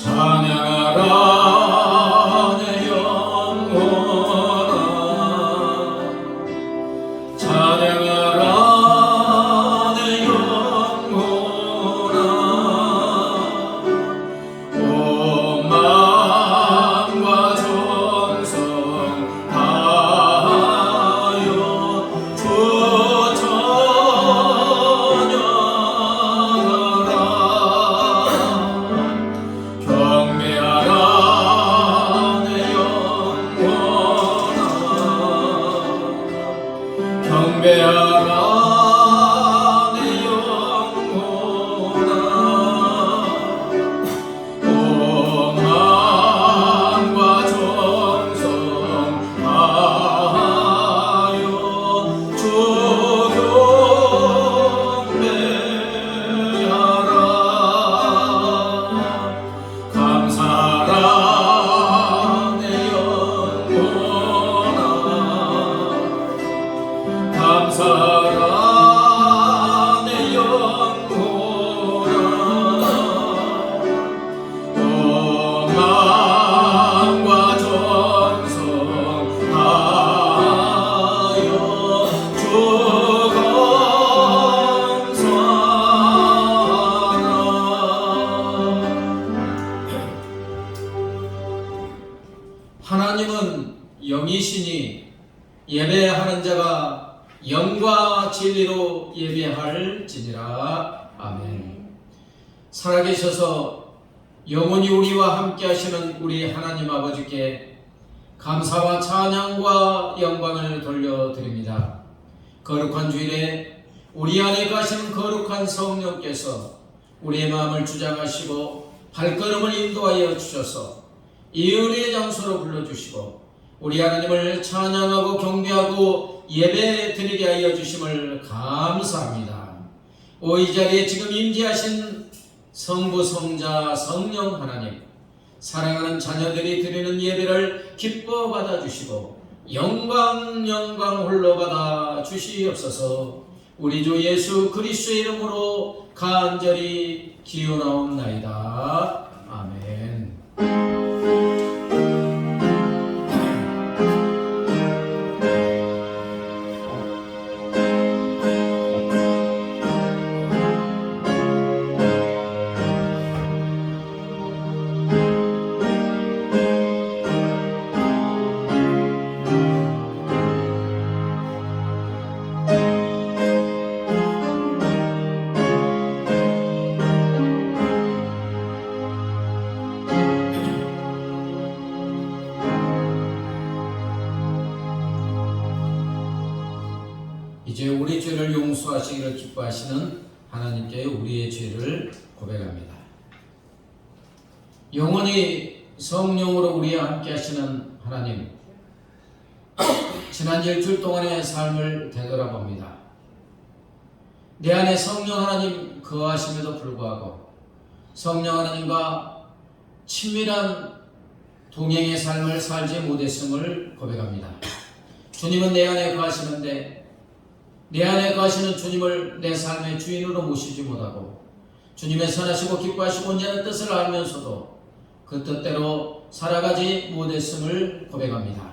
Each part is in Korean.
찬양하라 내 영혼아, 찬양하라 내 영혼아. 온 마음과 정성 다하여 주 경배하라 내 영혼아, 온 마음과 정성 다하여 주 경배하라. 감사하라 내 영혼아, 감사하라 내 영혼아, 온 마음과 정성 다하여 주 감사하라. 하나님은 영이시니 예배하는 자가 영과 진리로 예배할지니라. 아멘. 살아계셔서 영원히 우리와 함께 하시는 우리 하나님 아버지께 감사와 찬양과 영광을 돌려드립니다. 거룩한 주일에 우리 안에 가시는 거룩한 성령께서 우리의 마음을 주장하시고 발걸음을 인도하여 주셔서 이 은혜의 장소로 불러주시고 우리 하나님을 찬양하고 경배하고 예배 드리게 하여 주심을 감사합니다. 이 자리에 지금 임재하신 성부, 성자, 성령 하나님, 사랑하는 자녀들이 드리는 예배를 기뻐 받아주시고 영광 홀로 받아 주시옵소서. 우리 주 예수 그리스도의 이름으로 간절히 기원하옵나이다. 아멘. 이제 우리 죄를 용서하시기를 기뻐하시는 하나님께 우리의 죄를 고백합니다. 영원히 성령으로 우리와 함께 하시는 하나님, 지난 일주일 동안의 삶을 되돌아봅니다. 내 안에 성령 하나님 거하심에도 불구하고 성령 하나님과 친밀한 동행의 삶을 살지 못했음을 고백합니다. 주님은 내 안에 거하시는데 내 안에 거하시는 주님을 내 삶의 주인으로 모시지 못하고 주님의 선하시고 기뻐하시고 온전한 뜻을 알면서도 그 뜻대로 살아가지 못했음을 고백합니다.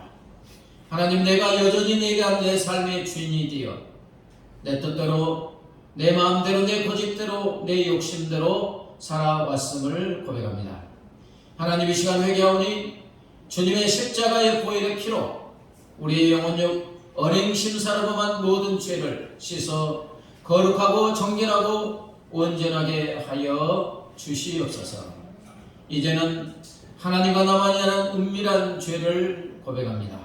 하나님, 내가 여전히 내 삶의 주인이 되어 내 뜻대로, 내 마음대로, 내 고집대로, 내 욕심대로 살아왔음을 고백합니다. 하나님, 이 시간 회개하오니 주님의 십자가의 보혈의 피로 우리의 영혼력 언행 심사로 범한 모든 죄를 씻어 거룩하고 정결하고 온전하게 하여 주시옵소서. 이제는 하나님과 나만이 하는 은밀한 죄를 고백합니다.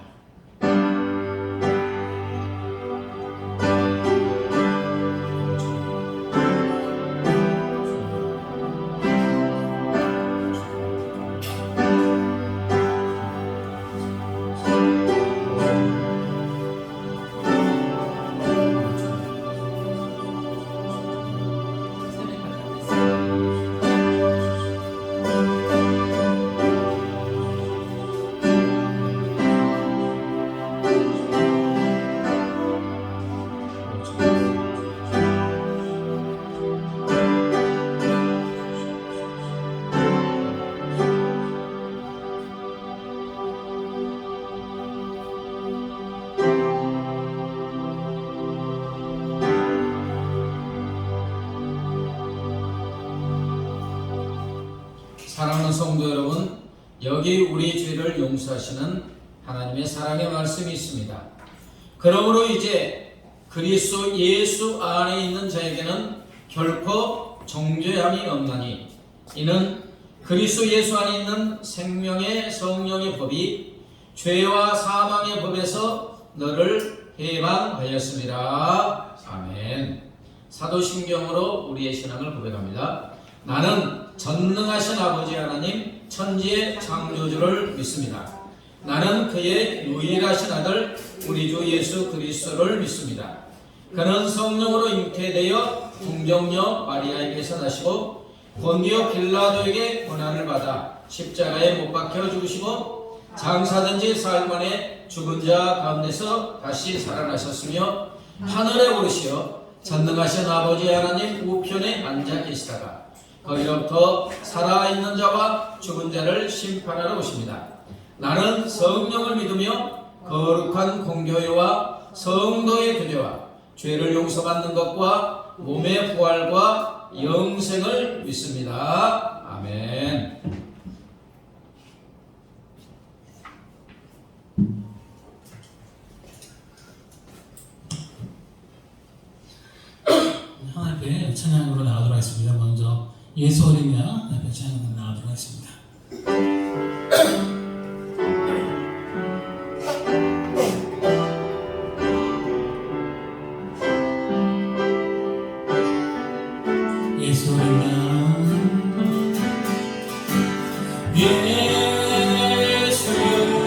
성도 여러분, 여기 우리 죄를 용서하시는 하나님의 사랑의 말씀이 있습니다. 그러므로 이제 그리스도 예수 안에 있는 자에게는 결코 정죄함이 없나니 이는 그리스도 예수 안에 있는 생명의 성령의 법이 죄와 사망의 법에서 너를 해방하였습니다. 아멘. 사도신경으로 우리의 신앙을 고백합니다. 나는 전능하신 아버지 하나님 천지의 창조주를 믿습니다. 나는 그의 유일하신 아들 우리 주 예수 그리스도를 믿습니다. 그는 성령으로 잉태되어 동정녀 마리아에게서 나시고 본디오 빌라도에게 고난을 받아 십자가에 못 박혀 죽으시고 장사된 지 사흘 만에 죽은 자 가운데서 다시 살아나셨으며 하늘에 오르시어 전능하신 아버지 하나님 우편에 앉아 계시다가 거기로부터 살아있는 자와 죽은 자를 심판하러 오십니다. 나는 성령을 믿으며 거룩한 공교회와 성도의 교제와 죄를 용서받는 것과 몸의 부활과 영생을 믿습니다. 아멘. 하나님께 찬양으로 나가도록 하겠습니다. 먼저 예수 어린 양 앞에 찬양으로 나가도록 하겠습니다. 예수 어린 양 예수 어린 양 종이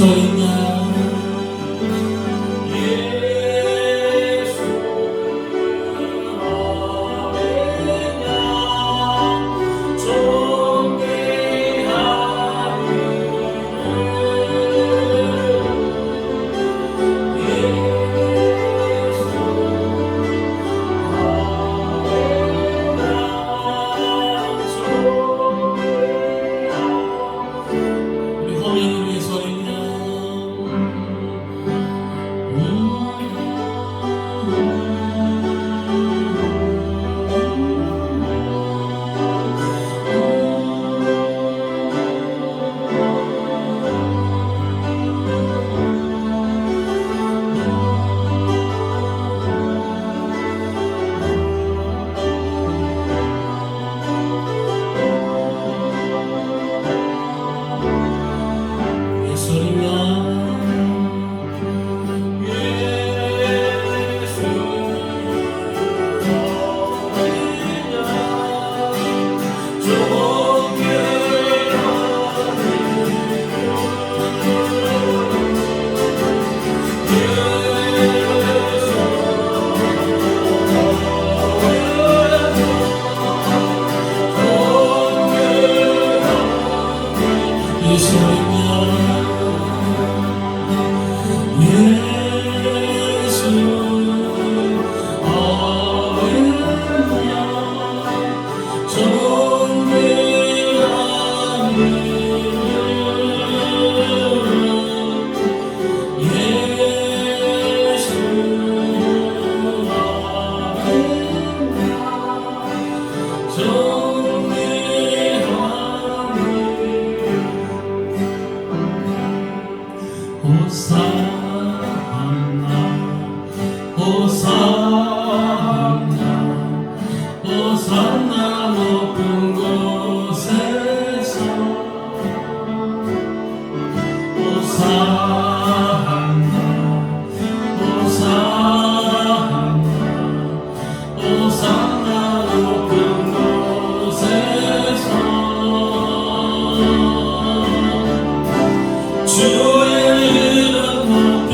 예수 어딨냐 우리 허민을 예수 어딨냐 예수 어딨냐 예수 어딨냐 예수 어딨냐 존귀한 예수 어딨냐 호산나 호산나 호산나 높은 곳에서 호산나 호산나 호산나 높은 곳에서 주의 이름 높여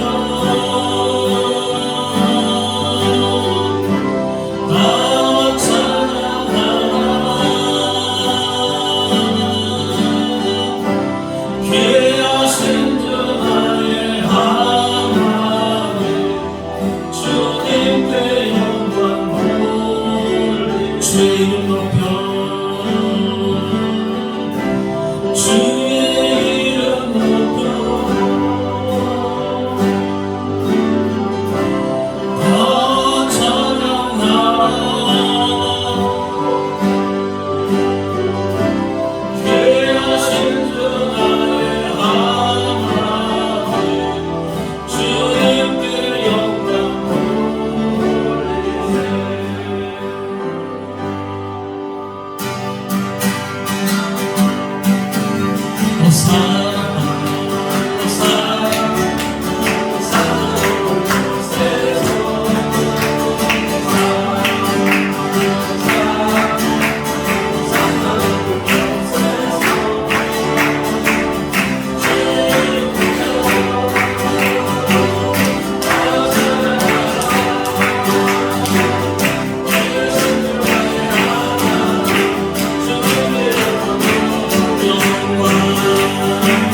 다 찬양하라 귀하신 주 나의 하나님 주님께 영광 돌리 주의 이름 높여 주의 이름 높여 다 찬양하라 귀하신 주 나의 하나님 주님께 영광 돌리세 영광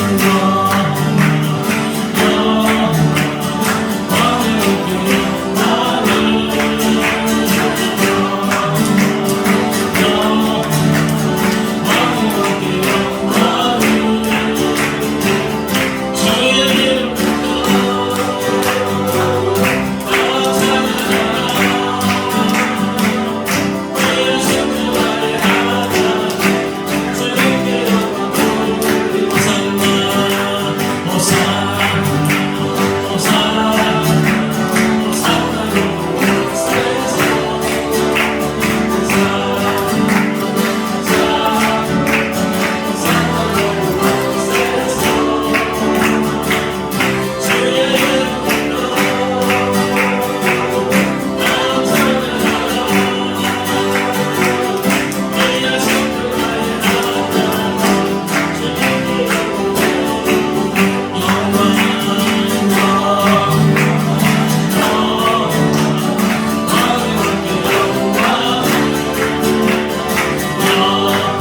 주의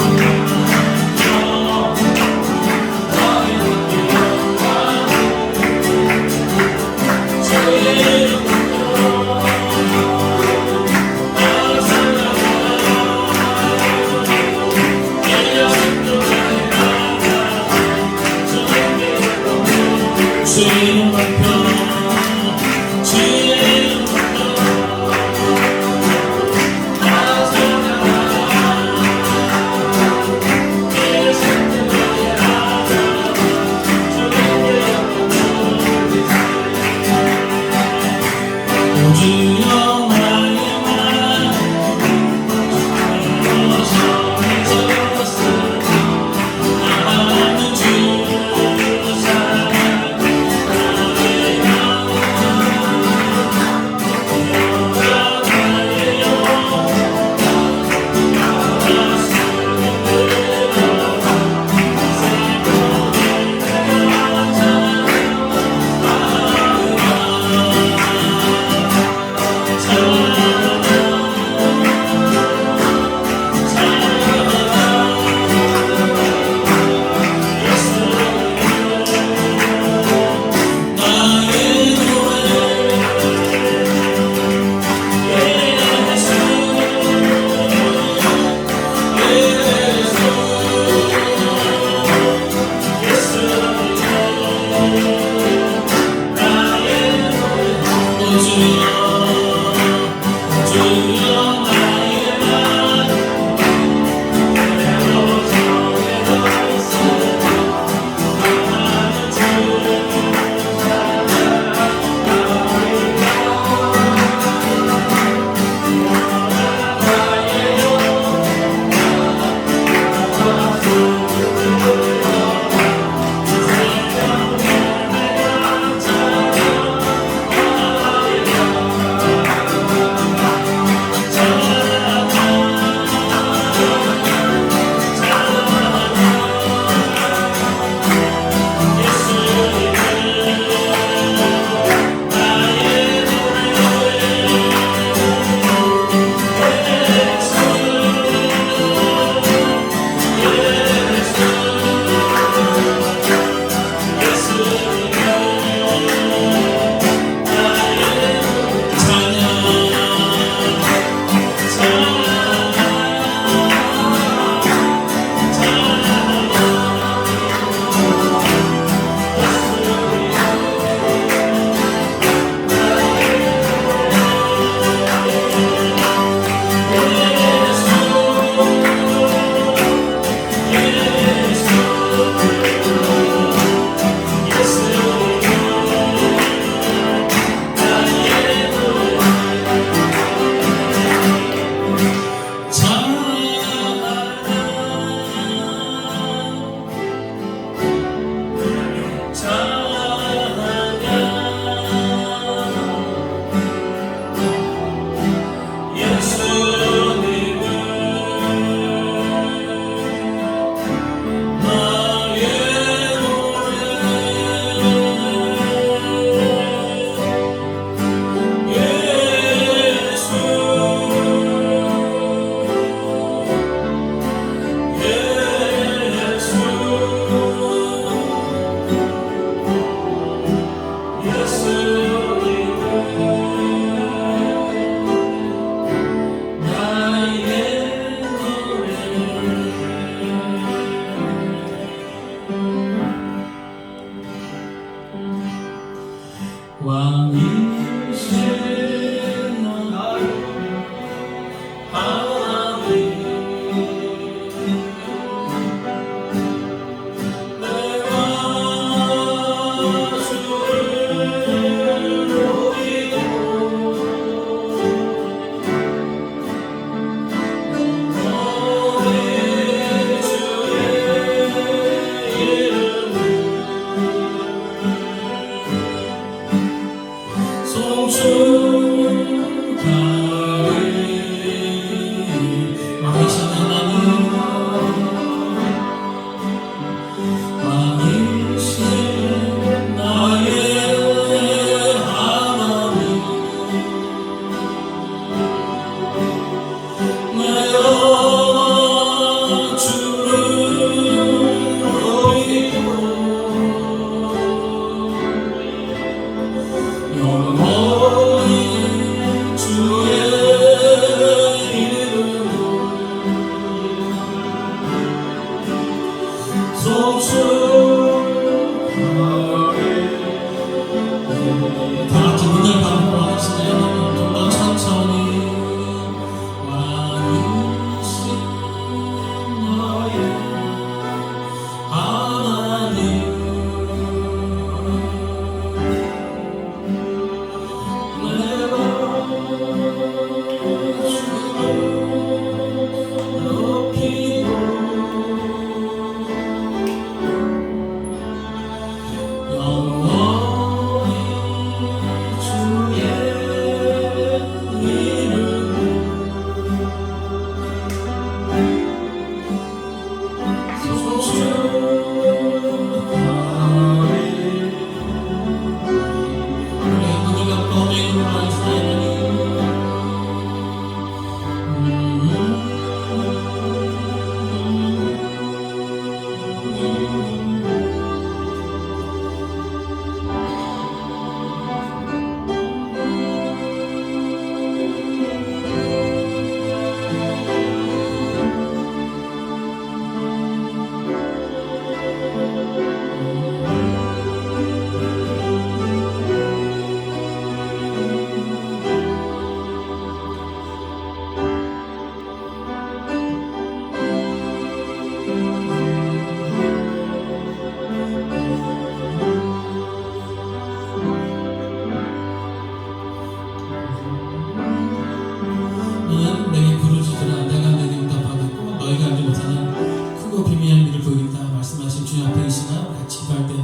감사하는 크고 비밀한 일을 보이겠다 말씀하신 주님 앞에 이 시간 같이 기도할 때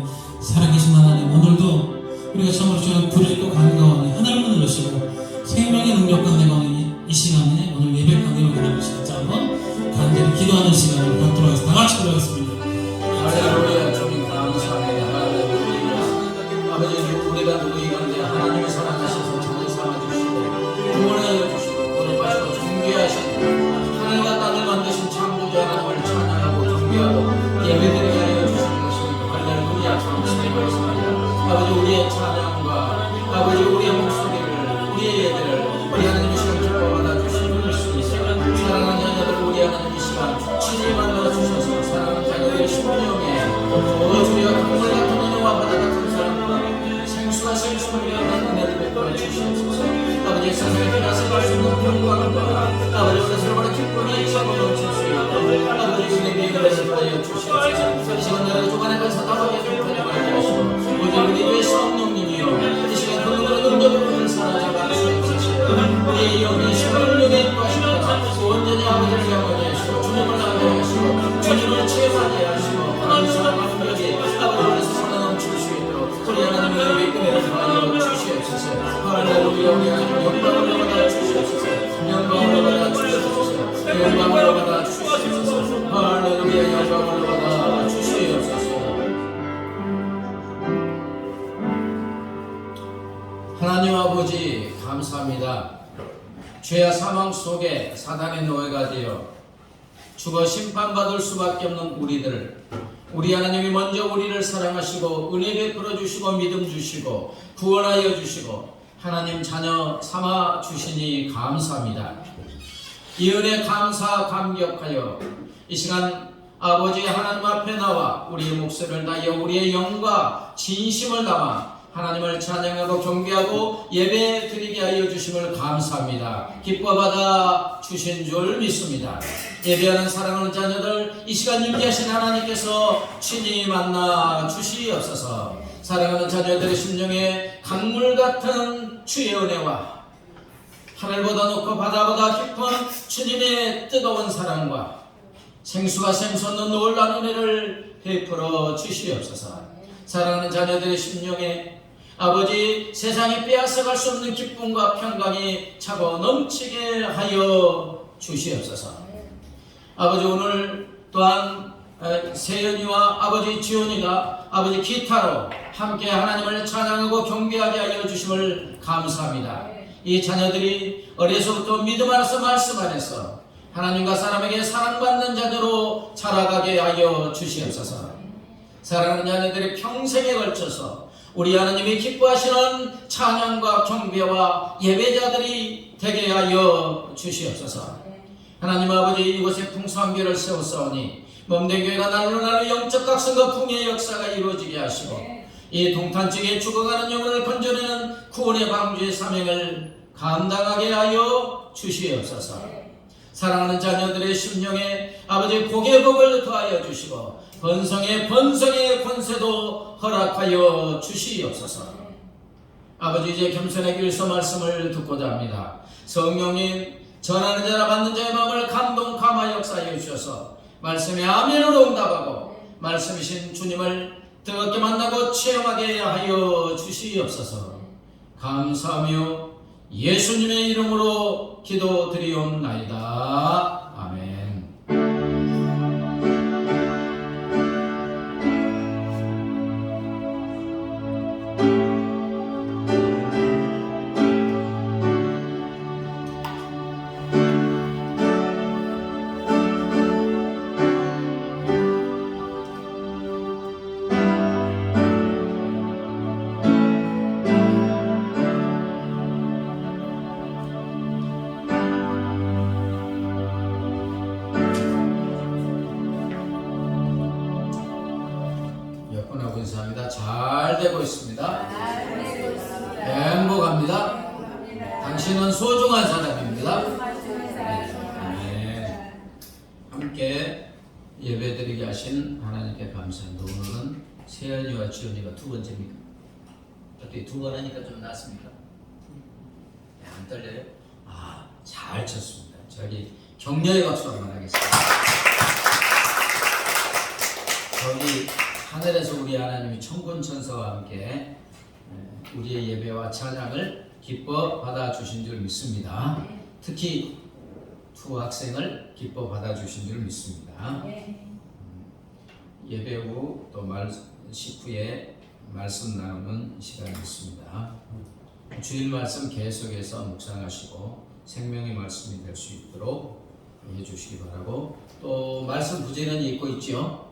살아계신 하나님, 오늘도 우리가 참으로 주님 불의고 강가원이 하늘문을 여시고 생명의 능력과 은혜가 이 시간에 오늘 예배 강림을 기다리는 시간, 자 한번 간절히 기도하는 시간을 갖도록 하겠습니다. 다 같이 기도하겠습니다. 할렐루야. 주님 감사합니다. 할렐루야. 아버지, 우리가 누구이건데 하나님의 사랑하셔서 저를 삼아주시고 구원하여 주시고 거룩하시고 존귀하신 하늘과 땅을 만드신 창조자 하나님을 찬양하고 존귀하고 예배드리게 하여 주시는 것입니다. 할렐루야. 감사합니다. 아버지, 우리의 찬양과 아버지 우리의 목소리를, 우리의 예배를 우리 하나님의 시간 기뻐받아 주시는 수 있어요. 사랑하는 자녀들, 우리 하나님 이 시간 친히 만나 주셔서 사랑하는 자녀들의 심령에 주여 강물 같은 은혜와 바다 같은 사랑과 생수가 생수를 위한 은혜를 베풀어 주시옵소서. 아버지, 세상에 비나서 갈 수 없는 평강과 아버지 세상의 기쁨이 차고 넘칠 수 있도록 아버지 주님의 은혜를 하여 주시옵소서. 이 시간 내가 주간에 가서 나가게 되게 하게 하시고 오직 우리 교회 성령님이여 이 시간 그 능력을 사라져가 주옵소서. 우리의 영이 성령에 임하시다가 온전히 아버지를 향하게 하시고 주님을 나게 하시고 주님을 체험하게 하시고 하나님 사랑과 능력이 아버지를 살아 넘칠 수 있도록 우리 하나님의 은혜를 하여 주시옵소서. 할렐루야. 우리 하나님 영광을 받아 주시옵소서. 영광을 받아 주시옵소서. 영광을 받아 주시옵소서. 할렐루야. 영광을 받아 주시옵소서. 하나님 아버지 감사합니다. 죄와 사망 속에 사단의 노예가 되어 죽어 심판받을 수밖에 없는 우리들, 우리 하나님이 먼저 우리를 사랑하시고 은혜 베풀어 주시고 믿음 주시고 구원하여 주시고 하나님 자녀 삼아 주시니 감사합니다. 이 은혜 감사 감격하여 이 시간 아버지 하나님 앞에 나와 우리의 목소리를 다하여 우리의 영과 진심을 담아 하나님을 찬양하고 경배하고 예배 드리게 하여 주심을 감사합니다. 기뻐 받아 주신 줄 믿습니다. 예배하는 사랑하는 자녀들, 이 시간 임재하신 하나님께서 친히 만나 주시옵소서. 사랑하는 자녀들의 심령에 강물 같은 주의 은혜와 하늘보다 높고 바다보다 깊은 주님의 뜨거운 사랑과 생수가 샘솟는 놀라운 은혜를 베풀어 주시옵소서. 사랑하는 자녀들의 심령에 아버지 세상에 빼앗아갈 수 없는 기쁨과 평강이 차고 넘치게 하여 주시옵소서. 아버지, 오늘 또한 세연이와 아버지 지원이가 아버지 기타로 함께 하나님을 찬양하고 경배하게 하여 주심을 감사합니다. 이 자녀들이 어려서부터 믿음 안에서 말씀 안에서 하나님과 사람에게 사랑받는 자녀로 자라가게 하여 주시옵소서. 사랑하는 자녀들이 평생에 걸쳐서 우리 하나님이 기뻐하시는 찬양과 경배와 예배자들이 되게 하여 주시옵소서. 하나님 아버지, 이곳에 풍성교회를 세웠사오니 몸된 교회가 날로 날로 영적 각성과 풍의 역사가 이루어지게 하시고 이 동탄쪽에 죽어가는 영혼을 건져내는 구원의 방주의 사명을 감당하게 하여 주시옵소서. 사랑하는 자녀들의 심령에 아버지 복의 복을 더하여 주시고 번성의 권세도 허락하여 주시옵소서. 아버지, 이제 겸손의 길서 말씀을 듣고자 합니다. 성령님, 전하는 자나 받는 자의 마음을 감동 감화 역사하여 주셔서 말씀에 아멘으로 응답하고 말씀이신 주님을 뜨겁게 만나고 체험하게 하여 주시옵소서. 감사하며 예수님의 이름으로 기도드리옵나이다. 아멘. 감사합니다. 잘 되고 있습니다. 행복합니다. 당신은 소중한 사람입니다. 네. 함께 예배드리게 하신 하나님께 감사합니다. 오늘은 세연이와 지연이가 두 번째입니까? 어떻게 두 번 하니까 좀 낫습니까? 네, 안 떨려요? 잘 쳤습니다. 저기 격려의 박수 한번 하겠습니다. 하늘에서 우리 하나님이 천군 천사와 함께 우리의 예배와 찬양을 기뻐 받아주신 줄 믿습니다. 특히 두 학생을 기뻐 받아주신 줄 믿습니다. 예배 후 또 식후에 말씀 나누는 시간이 있습니다. 주일 말씀 계속해서 묵상하시고 생명의 말씀이 될 수 있도록 해주시기 바라고, 또 말씀 부제는이 있고 있죠.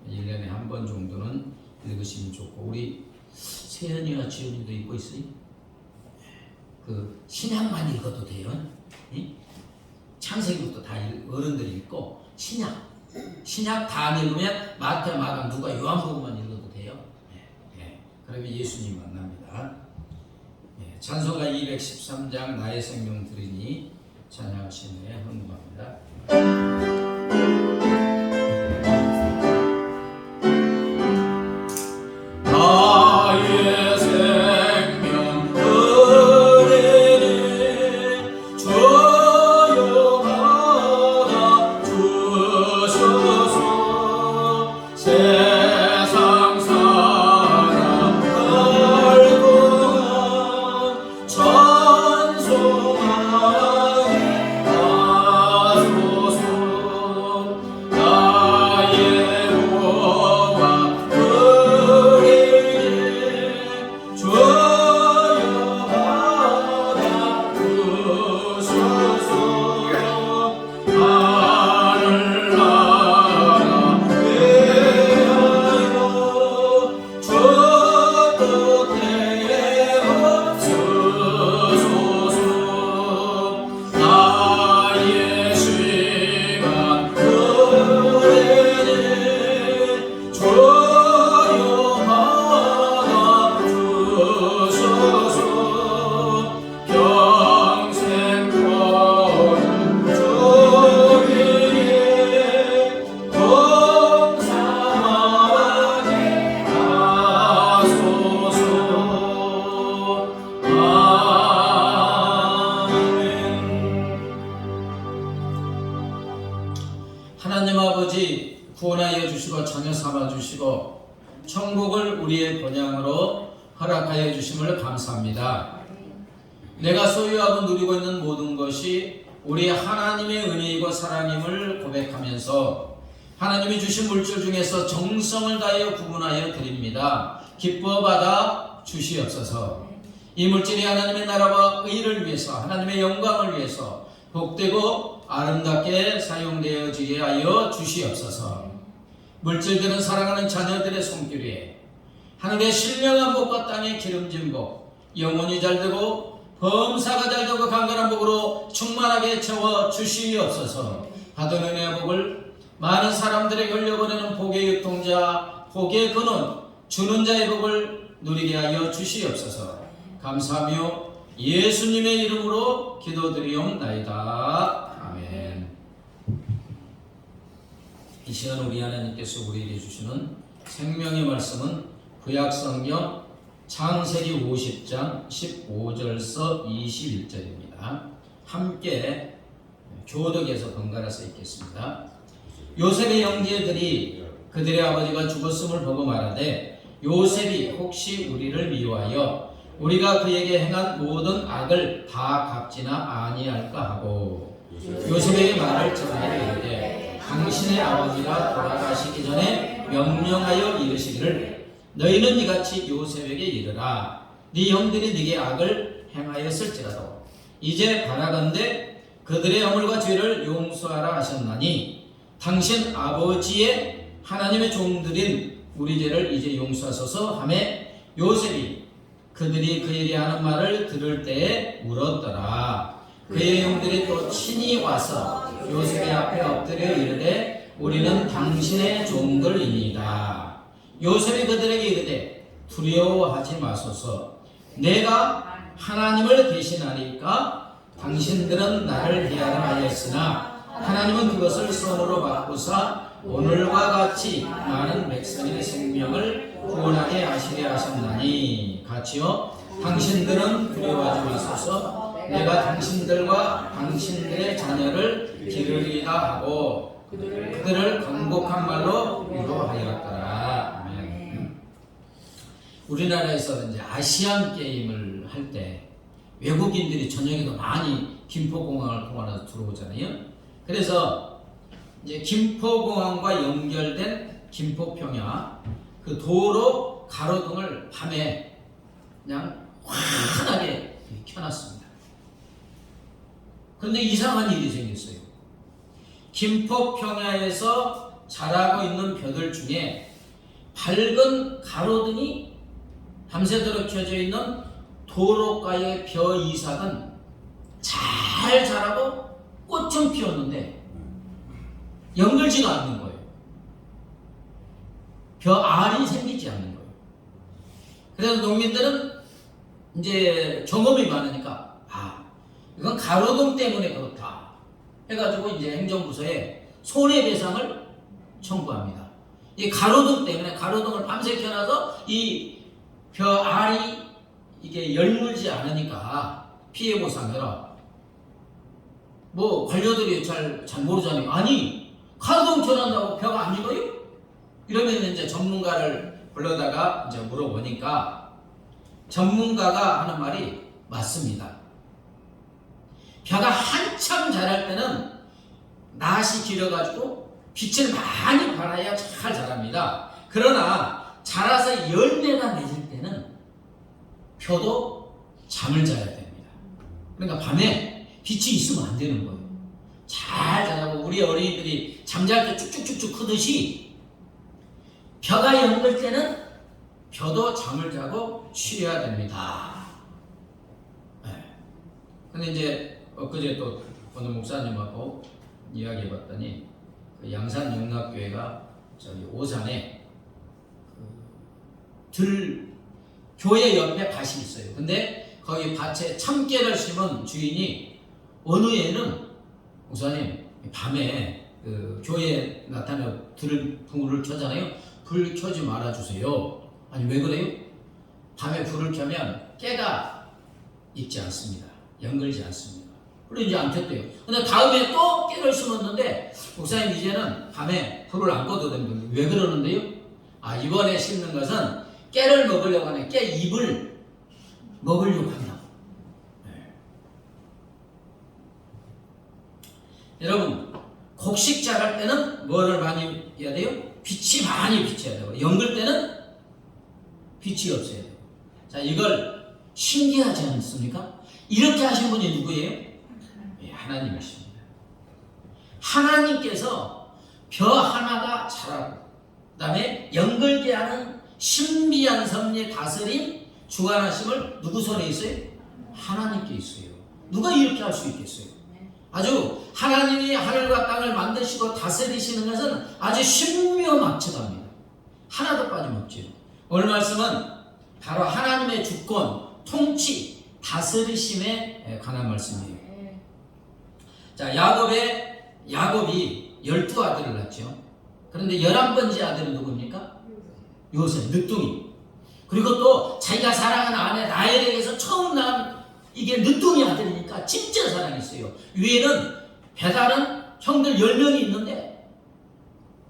1년에 한 번 정도는 읽으시면 좋고, 우리 세연이와 지연이도 읽고 있어요. 그 신약만 읽어도 돼요. 창세기부터 다 어른들이 읽고, 신약 다 안 읽으면 마태, 마가, 누가, 요한복음만 읽어도 돼요. 그러면 예수님 만납니다. 찬송가 213장 나의 생명 들으니 찬양하시는 에 헌금합니다. 하나님 아버지, 구원하여 주시고 자녀 삼아 주시고 천국을 우리의 본향으로 허락하여 주심을 감사합니다. 내가 소유하고 누리고 있는 모든 것이 우리 하나님의 은혜이고 사랑임을 고백하면서 하나님이 주신 물질 중에서 정성을 다하여 구분하여 드립니다. 기뻐 받아 주시옵소서. 이 물질이 하나님의 나라와 의를 위해서, 하나님의 영광을 위해서 복되고 아름답게 사용되어지게 하여 주시옵소서. 물질들은 사랑하는 자녀들의 손길 위에 하늘의 신령한 복과 땅의 기름진 복, 영혼이 잘되고 범사가 잘되고 강건한 복으로 충만하게 채워 주시옵소서. 받은 은혜의 복을 많은 사람들에게 흘려보내는 복의 유통자, 복의 근원, 주는 자의 복을 누리게 하여 주시옵소서. 감사하며 예수님의 이름으로 기도드리옵나이다. 아멘. 이 시간 우리 하나님께서 우리에게 주시는 생명의 말씀은 구약성경 창세기 50장 15절서 21절입니다. 함께 교독에서 번갈아서 읽겠습니다. 요셉의 형제들이 그들의 아버지가 죽었음을 보고 말하되, 요셉이 혹시 우리를 미워하여 우리가 그에게 행한 모든 악을 다 갚지나 아니할까 하고 요셉에게 말을 전하여 이르되, 당신의 아버지가 돌아가시기 전에 명령하여 이르시기를, 너희는 이같이 요셉에게 이르라. 네 형들이 네게 악을 행하였을지라도 이제 바라건대 그들의 허물과 죄를 용서하라 하셨나니, 당신 아버지의 하나님의 종들인 우리 죄를 이제 용서하소서 하매, 요셉이 그들이 그에게 하는 말을 들을 때에 울었더라. 그의 형들이 또 친히 와서 요셉의 앞에 엎드려 이르되, 우리는 당신의 종들이니이다. 요셉이 그들에게 이르되, 두려워하지 마소서. 내가 하나님을 대신하니까 당신들은 나를 해하라 하였으나 하나님은 그것을 선으로 바꾸사 오늘과 같이 많은 백성의 생명을 구원하게 하시려 하셨나니, 같이요. 당신들은 두려워하지 마소서. 내가 당신들과 당신들의 자녀를 기르리다 하고 그들을 강복한 말로 위로하였더라. 아멘. 우리나라에서 이제 아시안 게임을 할 때 외국인들이 저녁에도 많이 김포공항을 통해서 들어오잖아요. 그래서 이제 김포공항과 연결된 김포평야 그 도로 가로등을 밤에 그냥 환하게 켜놨습니다. 그런데 이상한 일이 생겼어요. 김포평야에서 자라고 있는 벼들 중에 밝은 가로등이 밤새도록 켜져 있는 도로가의 벼 이삭은 잘 자라고 꽃은 피웠는데 연글지가 않는 거예요. 벼 알이 생기지 않는 거예요. 그래서 농민들은 이제 경험이 많으니까 이건 가로등 때문에 그렇다 해가지고 이제 행정부서에 손해배상을 청구합니다. 이 가로등 때문에 가로등을 밤새 켜놔서 이 벼 알이 이게 열물지 않으니까 피해 보상해라. 뭐 관료들이 잘 모르잖아요. 아니 가로등 켜놓는다고 벼가 안 익어요? 이러면 이제 전문가를 불러다가 이제 물어보니까 전문가가 하는 말이 맞습니다. 벼가 한참 자랄 때는 낫이 길어가지고 빛을 많이 발하여 잘 자랍니다. 그러나 자라서 열매가 맺을 때는 벼도 잠을 자야 됩니다. 그러니까 밤에 빛이 있으면 안 되는 거예요. 잘 자라고 우리 어린이들이 잠잘 때 쭉쭉쭉쭉 크듯이 벼가 연글 때는 벼도 잠을 자고 쉬어야 됩니다. 근데 이제 엊그제 또 어느 목사님하고 이야기해봤더니 그 양산 영락교회가 저기 오산에 교회 옆에 밭이 있어요. 근데 거기 밭에 참깨를 심은 주인이 어느 애는 목사님 밤에 그 교회에 나타나 불을 켜잖아요. 불 켜지 말아주세요. 아니 왜 그래요? 밤에 불을 켜면 깨가 익지 않습니다. 연글지 않습니다. 그래서 이제 안 켰대요. 근데 다음에 또 깨를 심었는데 목사님 이제는 밤에 불을 안 꺼도 됩니다. 왜 그러는데요? 이번에 심는 것은 깨를 먹으려고 하네. 깨 잎을 먹으려고 한다. 여러분 곡식 자랄 때는 뭐를 많이 해야 돼요? 빛이 많이 비쳐야 돼요. 연글 때는 빛이 없어야 돼요. 자, 이걸 신기하지 않습니까? 이렇게 하신 분이 누구예요? 하나님이십니다. 하나님께서 벼 하나가 자라고 그 다음에 연글게 하는 신비한 섭리의 다스림 주관하심을 누구 손에 있어요? 하나님께 있어요. 누가 이렇게 할 수 있겠어요? 아주 하나님이 하늘과 땅을 만드시고 다스리시는 것은 아주 신묘막측합니다. 하나도 빠짐없지요. 오늘 말씀은 바로 하나님의 주권, 통치, 다스리심에 관한 말씀이에요. 자, 야곱이 12아들을 낳죠. 그런데 11번째 아들은 누굽니까? 요셉, 늦둥이. 그리고 또 자기가 사랑하는 아내 라헬에게서 처음 낳은 이게 늦둥이 아들이니까 진짜 사랑했어요. 위에는 배다른 형들 10명이 있는데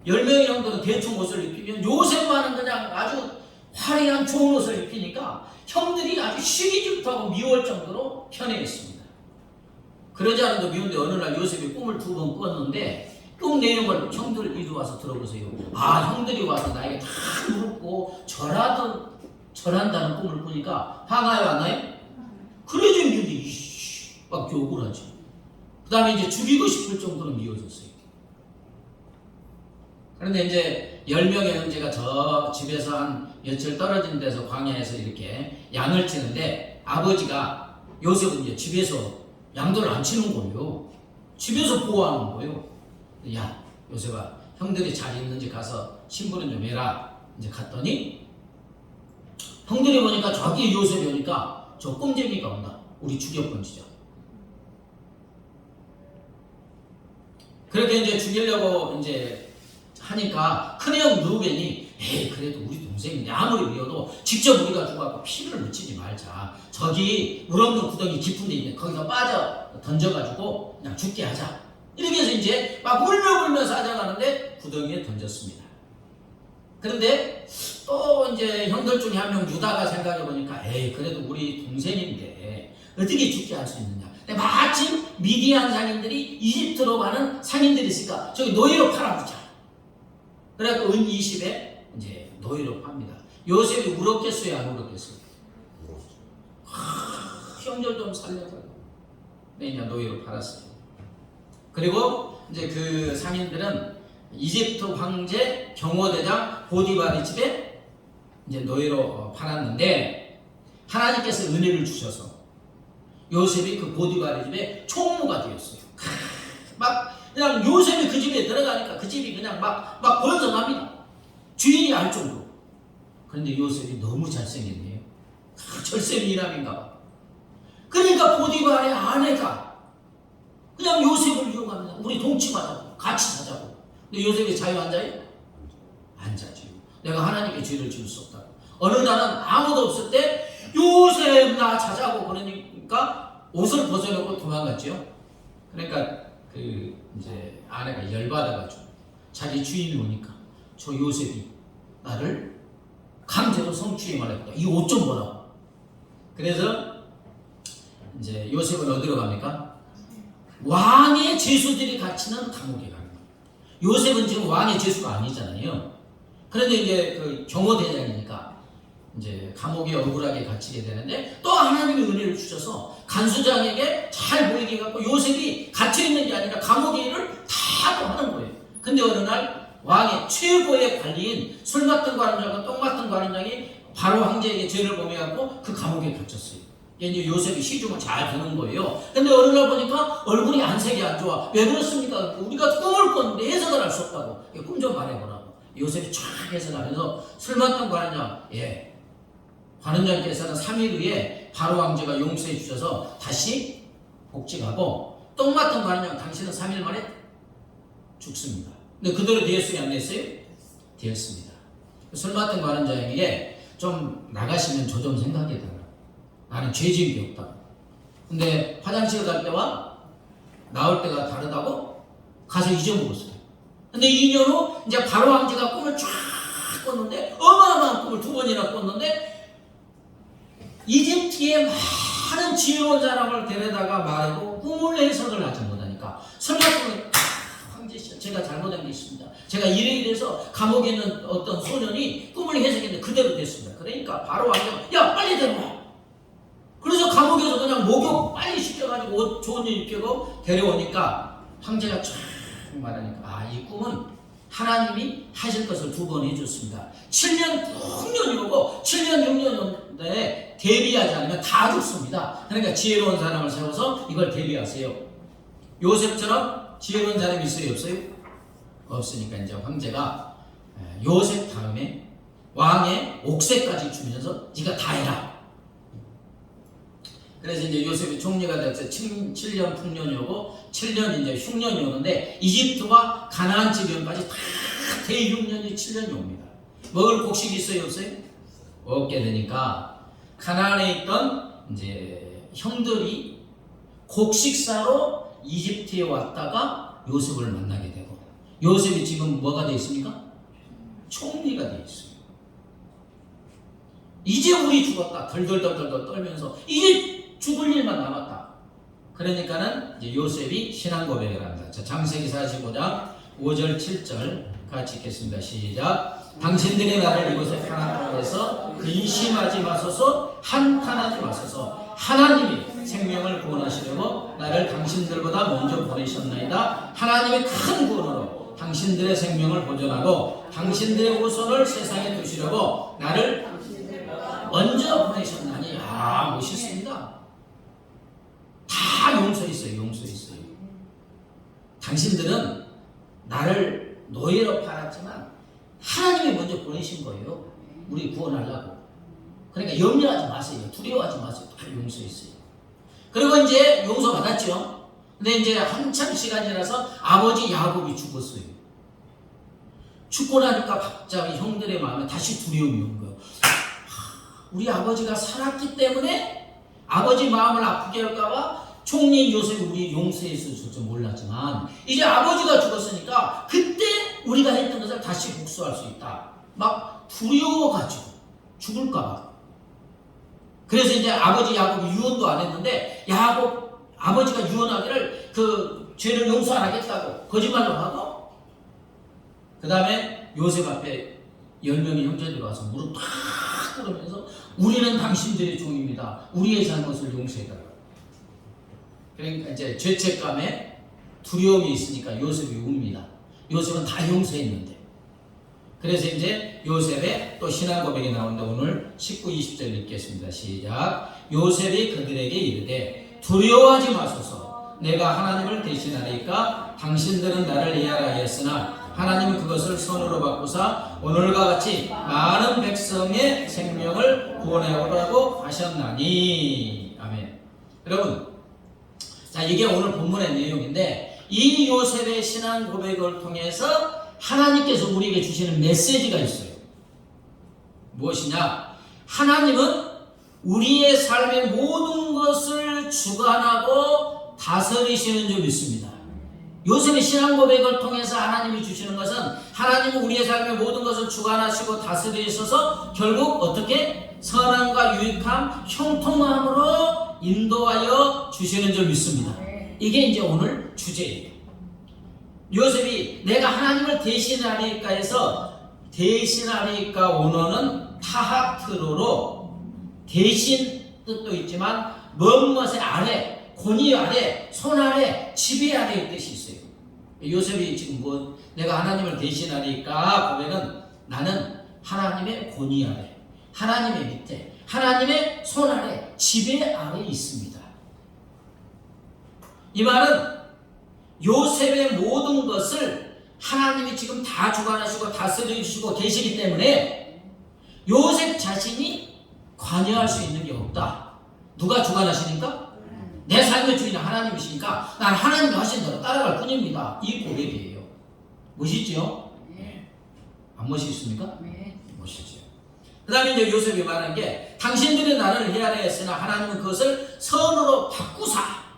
10명의 형들은 대충 옷을 입히면 요셉만은 그냥 아주 화려한 좋은 옷을 입히니까 형들이 아주 시기 질투하고 미워할 정도로 편애했습니다. 그러지 않아도 미운데 어느 날 요셉이 꿈을 2번 꿨는데 꿈 내용을 형들 이리 와서 들어보세요. 형들이 와서 나에게 다 물었고 절한다는 꿈을 꾸니까 화나요 안 나요? 그래도 미운데 막 욕을 하지. 그 다음에 이제 죽이고 싶을 정도로 미워졌어요. 그런데 이제 10명의 형제가 저 집에서 한 며칠 떨어진 데서 광야에서 이렇게 양을 치는데 아버지가 요셉은 이제 집에서 양들을 안 치는 거예요. 집에서 보호하는 거예요. 야, 요셉아, 형들이 잘 있는지 가서 신부는 좀 해라. 이제 갔더니 형들이 보니까 저기 요셉이 오니까 저 꼼쟁이가 온다. 우리 죽여 번지자. 그렇게 이제 죽이려고 이제 하니까 큰형 루벤이 그래도 우리 동생인데 아무리 미워도 직접 우리가 죽어갖고 피를 묻히지 말자. 저기 물 없는 구덩이 깊은 데 있는데 거기서 빠져 던져가지고 그냥 죽게 하자. 이렇게 해서 이제 막 울며불며 사정하는데 구덩이에 던졌습니다. 그런데 또 이제 형들 중에 한 명 유다가 생각해 보니까 에이 그래도 우리 동생인데 어떻게 죽게 할 수 있느냐. 근데 마침 미디안 상인들이 이집트로 가는 상인들이 있으니까 저기 노예로 팔아보자. 그래갖고 은 20에 이제 노예로 팝니다. 요셉이 울었겠어요, 안 울었겠어요? 형들 좀 살려달라고. 왜냐 노예로 팔았어요. 그리고 이제 그 상인들은 이집트 황제 경호대장 보디바리 집에 이제 노예로 팔았는데 하나님께서 은혜를 주셔서 요셉이 그 보디바리 집에 총무가 되었어요. 막 그냥 요셉이 그 집에 들어가니까 그 집이 그냥 막 번성합니다. 주인이 알 정도로. 그런데 요셉이 너무 잘생겼네요. 절세 미남인가 봐. 그러니까 보디바의 아내가 그냥 요셉을 이용합니다. 우리 동침하자고, 같이 자자고. 근데 요셉이 자유 안 자요? 안 자지요. 내가 하나님께 죄를 지을 수 없다고. 어느 날은 아무도 없을 때 요셉 나 자자고 그러니까 옷을 벗어놓고 도망갔죠. 그러니까 그 이제 아내가 열받아가지고 자기 주인이 오니까 저 요셉이 나를 강제로 성추행을 했다. 이 옷 좀 보라고. 그래서 이제 요셉은 어디로 갑니까? 왕의 죄수들이 갇히는 감옥에 갑니다. 요셉은 지금 왕의 죄수가 아니잖아요. 그런데 이제 그 경호대장이니까 이제 감옥에 억울하게 갇히게 되는데 또 하나님이 은혜를 주셔서 간수장에게 잘 보이게 해갖고 요셉이 갇혀있는 게 아니라 감옥의 일을 다 또 하는 거예요. 근데 어느 날 왕의 최고의 관리인 술 맡은 관원장과 똥 맡은 관원장이 바로 황제에게 죄를 범해갖고 그 감옥에 갇혔어요. 이제 요셉이 시중을 잘 드는 거예요. 근데 어느 날 보니까 얼굴이 안색이 안 좋아. 왜 그렇습니까? 우리가 꿈을 꿨는데 해석을 할 수 없다고. 꿈 좀 말해보라고. 요셉이 쫙 해석하면서 술 맡은 관원장, 관원장께서는 3일 후에 바로 황제가 용서해 주셔서 다시 복직하고, 똥 맡은 관원장, 당신은 3일 만에 죽습니다. 근데 그대로 되었어요? 안 됐어요? 되었습니다. 술 맡은 관원장에게 좀 나가시면 저 좀 생각해달라. 나는 죄 지은 게 없다고. 근데 화장실 갈 때와 나올 때가 다르다고 가서 잊어먹었어요. 근데 2년 후 이제 바로 황제가 꿈을 쫙 꿨는데 어마어마한 꿈을 2번이나 꿨는데 이집트의 많은 지혜로운 사람을 데려다가 말하고 꿈을 해석을 하지 못하니까 설마 황제씨 제가 잘못한 게 있습니다. 제가 이래서 감옥에 있는 어떤 소년이 꿈을 해석했는데 그대로 됐습니다. 그러니까 바로 황제가 야 빨리 데려와. 그래서 감옥에서 그냥 목욕 빨리 시켜가지고 옷 좋은 일 입히고 데려오니까 황제가 쫙 말하니까 이 꿈은 하나님이 하실 것을 2번 해줬습니다. 7년 6년이 오고 7년 6년인데 대비하지 않으면 다 죽습니다. 그러니까 지혜로운 사람을 세워서 이걸 대비하세요. 요셉처럼 지혜로운 사람이 있어요? 없어요? 없으니까 이제 황제가 요셉 다음에 왕의 옥새까지 주면서 네가 다 해라. 그래서 이제 요셉이 총리가 돼서 7년 풍년이 오고 7년 이제 흉년이 오는데 이집트와 가나안 지변까지 다 대흉년이 7년이 옵니다. 먹을 곡식이 있어요, 없어요? 없게 되니까 가나안에 있던 이제 형들이 곡식사로 이집트에 왔다가 요셉을 만나게 되고 요셉이 지금 뭐가 되어 있습니까? 총리가 되어 있어요. 이제 우리 죽었다. 덜덜덜덜 떨면서 이제 죽을 일만 남았다. 그러니까는 이제 요셉이 신앙 고백을 합니다. 자, 창세기 45장 5절 7절 같이 읽겠습니다. 시작. 당신들이 나를 이곳에 편안하게 해서 근심하지 마소서 한탄하지 마소서 하나님이 생명을 구원하시려고 나를 당신들보다 먼저 보내셨나이다. 하나님의 큰 구원으로 당신들의 생명을 보존하고 당신들의 후손을 세상에 두시려고 나를 먼저 보내셨나니 멋있습니다. 다 용서했어요. 용서했어요. 당신들은 나를 노예로 팔았지만 하나님이 먼저 보내신 거예요. 우리 구원하려고. 그러니까 염려하지 마세요. 두려워하지 마세요. 다 용서했어요. 그리고 이제 용서 받았죠. 근데 이제 한참 시간이라서 아버지 야곱이 죽었어요. 죽고 나니까 갑자기 형들의 마음에 다시 두려움이 온 거예요. 우리 아버지가 살았기 때문에 아버지 마음을 아프게 할까봐 총리인 요셉이 우리 용서했을 줄 몰랐지만 이제 아버지가 죽었으니까 그때 우리가 했던 것을 다시 복수할 수 있다. 막 두려워가지고 죽을까봐. 그래서 이제 아버지 야곱이 유언도 안 했는데 아버지가 유언하기를 그 죄를 용서 안 하겠다고 거짓말로 하고 그 다음에 요셉 앞에 10명의 형제들이 와서 무릎 탁 꿇으면서 우리는 당신들의 종입니다. 우리의 잘못을 용서해달라고. 그러니까 이제 죄책감에 두려움이 있으니까 요셉이 웁니다. 요셉은 다 용서했는데. 그래서 이제 요셉의 또 신앙 고백이 나오는데 오늘 19, 20절 읽겠습니다. 시작. 요셉이 그들에게 이르되 두려워하지 마소서. 내가 하나님을 대신하리까 당신들은 나를 이해하라 하였으나 하나님은 그것을 선으로 바꾸사 오늘과 같이 많은 백성의 생명을 구원하라고 하셨나니. 아멘. 여러분, 자, 이게 오늘 본문의 내용인데 이 요셉의 신앙 고백을 통해서 하나님께서 우리에게 주시는 메시지가 있어요. 무엇이냐? 하나님은 우리의 삶의 모든 것을 주관하고 다스리시는 줄 믿습니다. 요셉의 신앙 고백을 통해서 하나님이 주시는 것은 하나님은 우리의 삶의 모든 것을 주관하시고 다스리셔서 결국 어떻게 선함과 유익함, 형통함으로 인도하여 주시는 줄 믿습니다. 이게 이제 오늘 주제예요. 요셉이 내가 하나님을 대신하리까 해서 대신하리까 원어는 타하트로로 대신 뜻도 있지만 무엇의 아래, 권위 아래, 손 아래, 지배 아래의 뜻이 있어요. 요셉이 지금 내가 하나님을 대신하리까 고백은 나는 하나님의 권위 아래, 하나님의 밑에, 하나님의 손 아래, 지배 아래에 있습니다. 이 말은 요셉의 모든 것을 하나님이 지금 다 주관하시고 다스려주시고 계시기 때문에 요셉 자신이 관여할 수 있는 게 없다. 누가 주관하시니까? 내 삶의 주인은 하나님이시니까 난 하나님이 하신 대로 따라갈 뿐입니다. 이 고백이에요. 멋있죠? 안 멋있습니까? 멋있죠. 그 다음에 이제 요셉이 말한 게 당신들이 나를 헤아려 했으나 하나님은 그것을 선으로 바꾸사.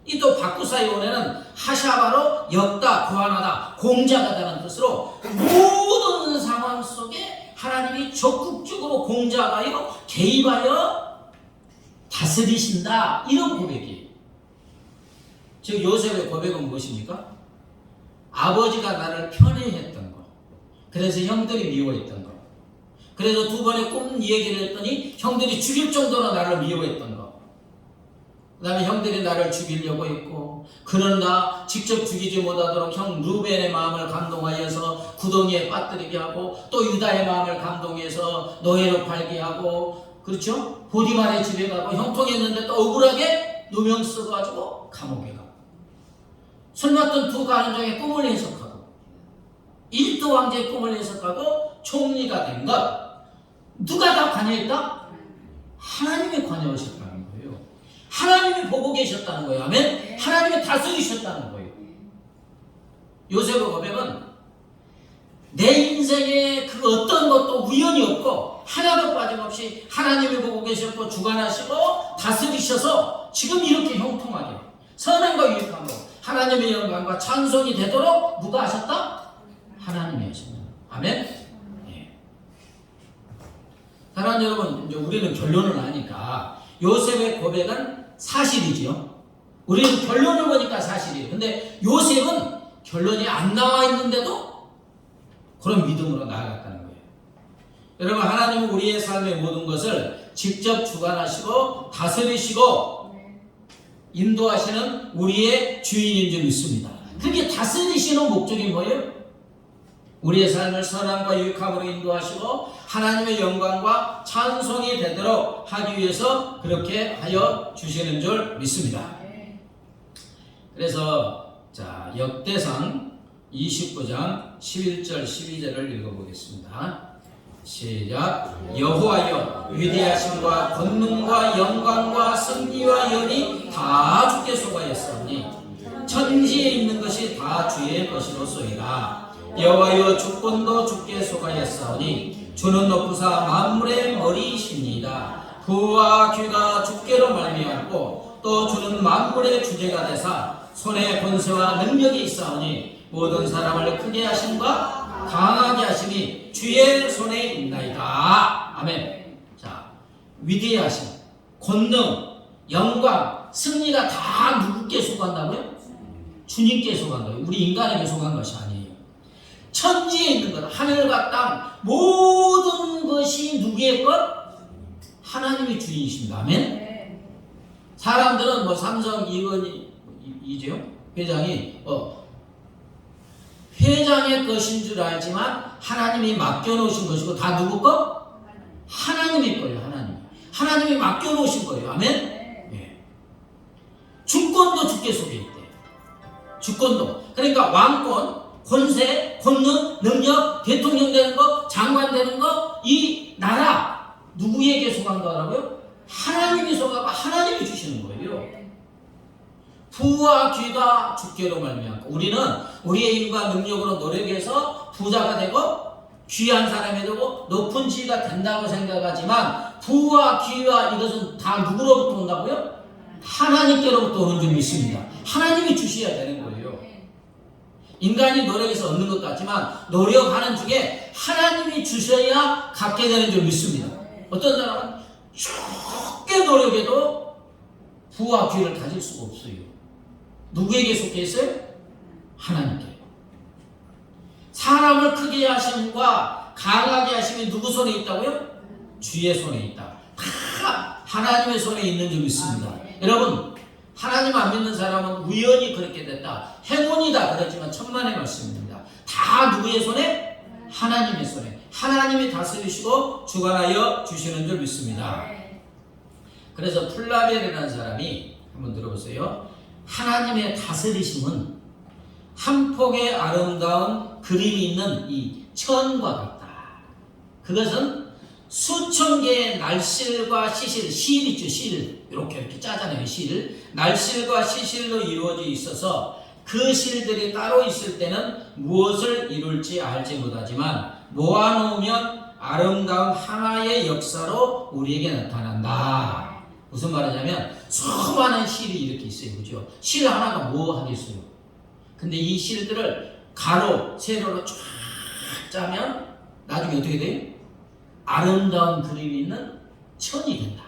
이 또 바꾸사의 원에는 하샤바로 엮다, 교환하다, 공작하다는 뜻으로 모든 상황 속에 하나님이 적극적으로 공작하여 개입하여 다스리신다. 이런 고백이에요. 즉 요셉의 고백은 무엇입니까? 아버지가 나를 편애했던 거, 그래서 형들이 미워했던 거, 그래서 두 번의 꿈 얘기를 했더니 형들이 죽일 정도로 나를 미워했던 거, 그 다음에 형들이 나를 죽이려고 했고 그러나 직접 죽이지 못하도록 형 루벤의 마음을 감동하여서 구덩이에 빠뜨리게 하고 또 유다의 마음을 감동해서 노예로 팔게 하고, 그렇죠? 보디말의 집에 가고 형통했는데 또 억울하게 누명 써가지고 감옥에 가고 술 맡던 두 가정의 꿈을 해석하고 일도 왕제의 꿈을 해석하고 총리가 된 것, 누가 다 관여했다? 하나님이 관여하셨다는 거예요. 하나님이 보고 계셨다는 거예요. 아멘? 하나님이 다스리셨다는 거예요. 요셉의 고백은 내 인생에 그 어떤 것도 우연이 없고 하나도 빠짐없이 하나님이 보고 계셨고 주관하시고 다스리셔서 지금 이렇게 형통하게 선함과 유익함으로 하나님의 영광과 찬송이 되도록 누가 하셨다? 하나님이 하셨다. 아멘? 예. 사랑하는 여러분, 이제 우리는 결론을 아니까 요셉의 고백은 사실이지요. 우리는 결론을 보니까 사실이에요. 근데 요셉은 결론이 안 나와 있는데도 그런 믿음으로 나아갔다는 거예요. 여러분, 하나님은 우리의 삶의 모든 것을 직접 주관하시고 다스리시고 인도하시는 우리의 주인인 줄 믿습니다. 그게 다스리시는 목적이 뭐예요? 우리의 삶을 선함과 유익함으로 인도하시고 하나님의 영광과 찬송이 되도록 하기 위해서 그렇게 하여 주시는 줄 믿습니다. 그래서 자, 역대상 29장 11절 12절을 읽어보겠습니다. 시작. 여호와여, 위대하심과 권능과 영광과 승리와 연이 다 주께 속하였사오니 천지에 있는 것이 다 주의 것이로소이다. 여호와여, 주권도 주께 속하였사오니 주는 높으사 만물의 머리이십니다. 그와 귀가 주께로 말미암고 또 주는 만물의 주제가 되사 손에 권세와 능력이 있사오니 모든 사람을 크게 하심과 강하게 하심이 주의 손에 있나이다. 아멘. 자, 위대하심, 권능, 영광, 승리가 다 누구께 속한다고요? 주님께 속한다고요. 우리 인간에게 속한 것이 아니에요. 천지에 있는 것, 하늘과 땅, 모든 것이 누구의 것? 하나님의 주인이십니다. 아멘. 사람들은 뭐 삼성 이재용 회장이 회장의 것인 줄 알지만 하나님이 맡겨놓으신 것이고 다 누구 거? 하나님의 거예요. 하나님이 맡겨놓으신 거예요. 아멘. 네. 주권도 주께 속에 있대. 주권도. 그러니까 왕권, 권세, 권능, 능력, 대통령 되는 거, 장관 되는 거, 이 나라 누구에게 속한 거라고요? 하나님이 속하고 하나님이 주시는 거예요. 부와 귀가 주께로 말미암고 우리는 우리의 힘과 능력으로 노력해서 부자가 되고 귀한 사람이 되고 높은 지위가 된다고 생각하지만 부와 귀와 이것은 다 누구로부터 온다고요? 하나님께로부터 오는 줄 믿습니다. 하나님이 주셔야 되는 거예요. 인간이 노력해서 얻는 것 같지만 노력하는 중에 하나님이 주셔야 갖게 되는 줄 믿습니다. 어떤 사람은 쉽게 노력해도 부와 귀를 가질 수가 없어요. 누구에게 속해 있어요? 하나님께. 사람을 크게 하심과 강하게 하심이 누구 손에 있다고요? 주의 손에 있다. 다 하나님의 손에 있는 줄 믿습니다. 여러분, 하나님 안 믿는 사람은 우연히 그렇게 됐다, 행운이다 그랬지만 천만의 말씀입니다. 다 누구의 손에? 하나님의 손에. 하나님이 다스리시고 주관하여 주시는 줄 믿습니다. 그래서 플라벨이라는 사람이 한번 들어보세요. 하나님의 다스리심은 한 폭의 아름다운 그림이 있는 이 천과 같다. 그것은 수천 개의 날실과 시실, 실 있죠, 실. 이렇게 짜잖아요, 실. 날실과 시실로 이루어져 있어서 그 실들이 따로 있을 때는 무엇을 이룰지 알지 못하지만 모아놓으면 아름다운 하나의 역사로 우리에게 나타난다. 무슨 말이냐면 수많은 실이 이렇게 있어요. 그죠? 실 하나가 뭐 하겠어요? 근데 이 실들을 가로, 세로로 쫙 짜면 나중에 어떻게 돼요? 아름다운 그림이 있는 천이 된다.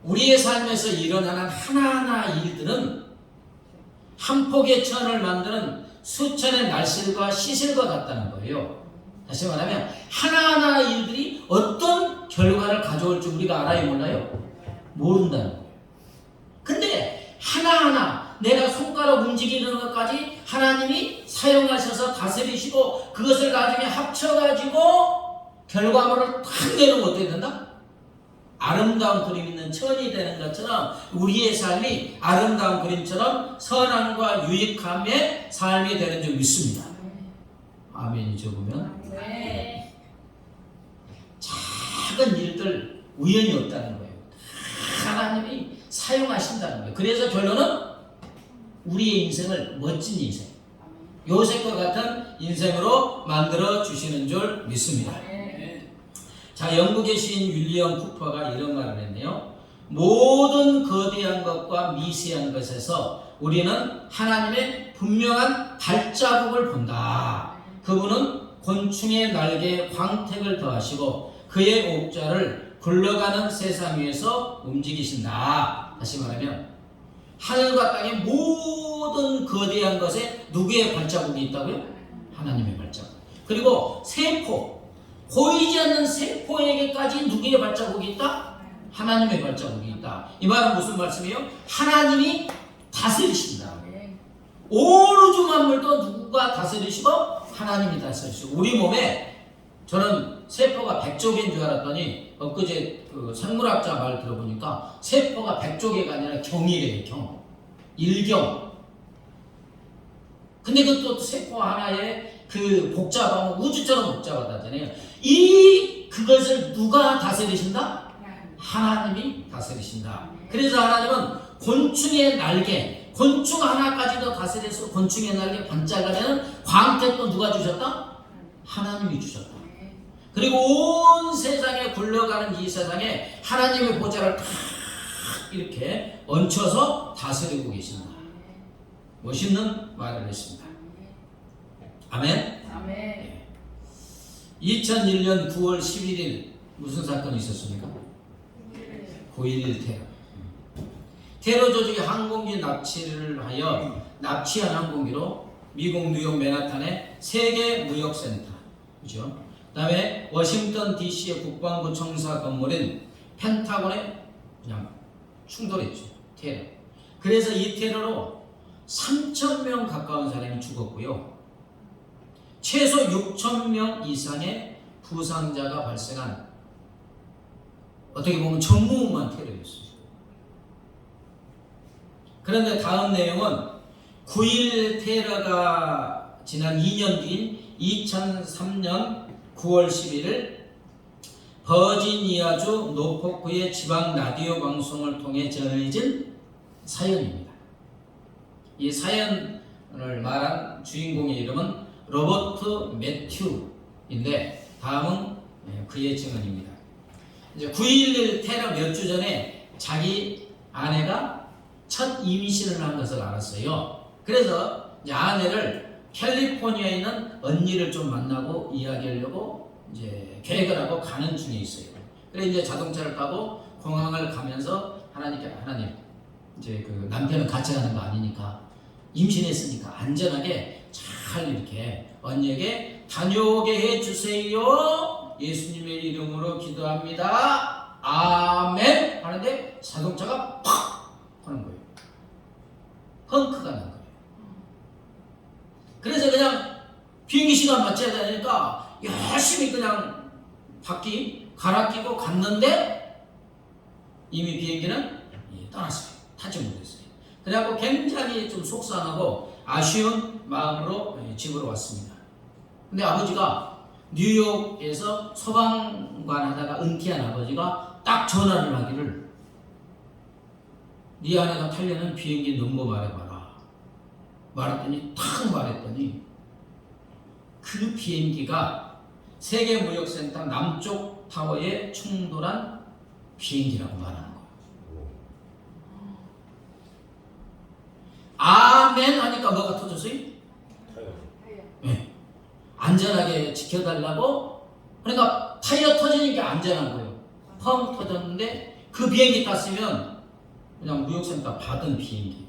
우리의 삶에서 일어나는 하나하나 일들은 한 폭의 천을 만드는 수천의 날실과 시실과 같다는 거예요. 다시 말하면 하나하나 일들이 어떤 결과를 가져올지 우리가 알아요, 몰라요? 모른다는 거예요. 근데 하나하나 내가 손가락 움직이는 것까지 하나님이 사용하셔서 다스리시고 그것을 나중에 합쳐가지고 결과물을 탁 내놓으면 어떻게 된다? 아름다운 그림 있는 천이 되는 것처럼 우리의 삶이 아름다운 그림처럼 선함과 유익함의 삶이 되는 줄 믿습니다. 아멘이 적으면 작은 일들 우연이 없다는 거예요. 하나님이 사용하신다는 거예요. 그래서 결론은 우리의 인생을 멋진 인생, 요셉과 같은 인생으로 만들어 주시는 줄 믿습니다. 자, 영국의 시인 윌리엄 쿠퍼가 이런 말을 했네요. 모든 거대한 것과 미세한 것에서 우리는 하나님의 분명한 발자국을 본다. 그분은 곤충의 날개에 광택을 더하시고 그의 옥자를 굴러가는 세상 위에서 움직이신다. 다시 말하면 하늘과 땅의 모든 거대한 것에 누구의 발자국이 있다고요? 하나님의 발자국. 그리고 세포, 보이지 않는 세포에게까지 누구의 발자국이 있다? 하나님의 발자국이 있다. 이 말은 무슨 말씀이에요? 하나님이 다스리신다. 온 우주 만물도 누구가 다스리시고? 하나님이 다스리시고. 우리 몸에 저는 세포가 100조개인 줄 알았더니 엊그제 그 생물학자 말 들어보니까 세포가 100조개가 아니라 경이래요. 경. 일경. 근데 그것도 세포 하나에 그 복잡하고 우주처럼 복잡하다잖아요. 그것을 누가 다스리신다? 하나님이 다스리신다. 그래서 하나님은 곤충의 날개, 곤충 하나까지도 다스려서 곤충의 날개 반짝이는 광택도 누가 주셨다? 하나님이 주셨다. 그리고 온 세상에 굴러가는 이 세상에 하나님의 보좌를 탁 이렇게 얹혀서 다스리고 계신다. 멋있는 말을 했습니다. 아멘. 아멘. 2001년 9월 11일 무슨 사건이 있었습니까? 9.11 테러. 테러 조직이 항공기 납치를 하여 납치한 항공기로 미국 뉴욕 맨하탄의 세계 무역센터, 그죠? 그다음에 워싱턴 DC의 국방부 청사 건물인 펜타곤에 그냥 충돌했죠. 테러. 그래서 이 테러로 3,000명 가까운 사람이 죽었고요. 최소 6,000명 이상의 부상자가 발생한, 어떻게 보면 전무후무한 테러였어요. 그런데 다음 내용은 9.11 테러가 지난 2년 뒤인 2003년 9월 11일 버지니아주 노포크의 지방 라디오 방송을 통해 전해진 사연입니다. 이 사연을 말한 주인공의 이름은 로버트 매튜인데 다음은 그의 증언입니다. 이제 9.11 테러 몇 주 전에 자기 아내가 첫 임신을 한 것을 알았어요. 그래서 이제 아내를 캘리포니아에 있는 언니를 좀 만나고 이야기하려고 이제 계획을 하고 가는 중에 있어요. 그래 이제 자동차를 타고 공항을 가면서 하나님 이제 그 남편은 같이 가는 거 아니니까 임신했으니까 안전하게 잘 이렇게 언니에게 다녀오게 해주세요. 예수님의 이름으로 기도합니다. 아멘 하는데 자동차가 팍 하는 거예요. 펑크가 난 거예요. 그래서 그냥 비행기 시간 맞춰야 되니까 열심히 그냥 바퀴 갈아 끼고 갔는데 이미 비행기는 떠났어요. 타지 못했어요. 그래갖고 굉장히 좀 속상하고 아쉬운 마음으로 집으로 왔습니다. 근데 아버지가 뉴욕에서 소방관 하다가 은퇴한 아버지가 딱 전화를 하기를 네 아내가 타려는 비행기 넘버 말해봐라. 말했더니 탁 말했더니 그 비행기가 세계무역센터 남쪽 타워에 충돌한 비행기라고 말하는 거예요. 아멘 하니까 뭐가 터졌어요? 네. 안전하게 지켜달라고. 그러니까 타이어 터지니까 안전한 거예요. 펑 터졌는데 그 비행기 탔으면 그냥 무역센터 받은 비행기.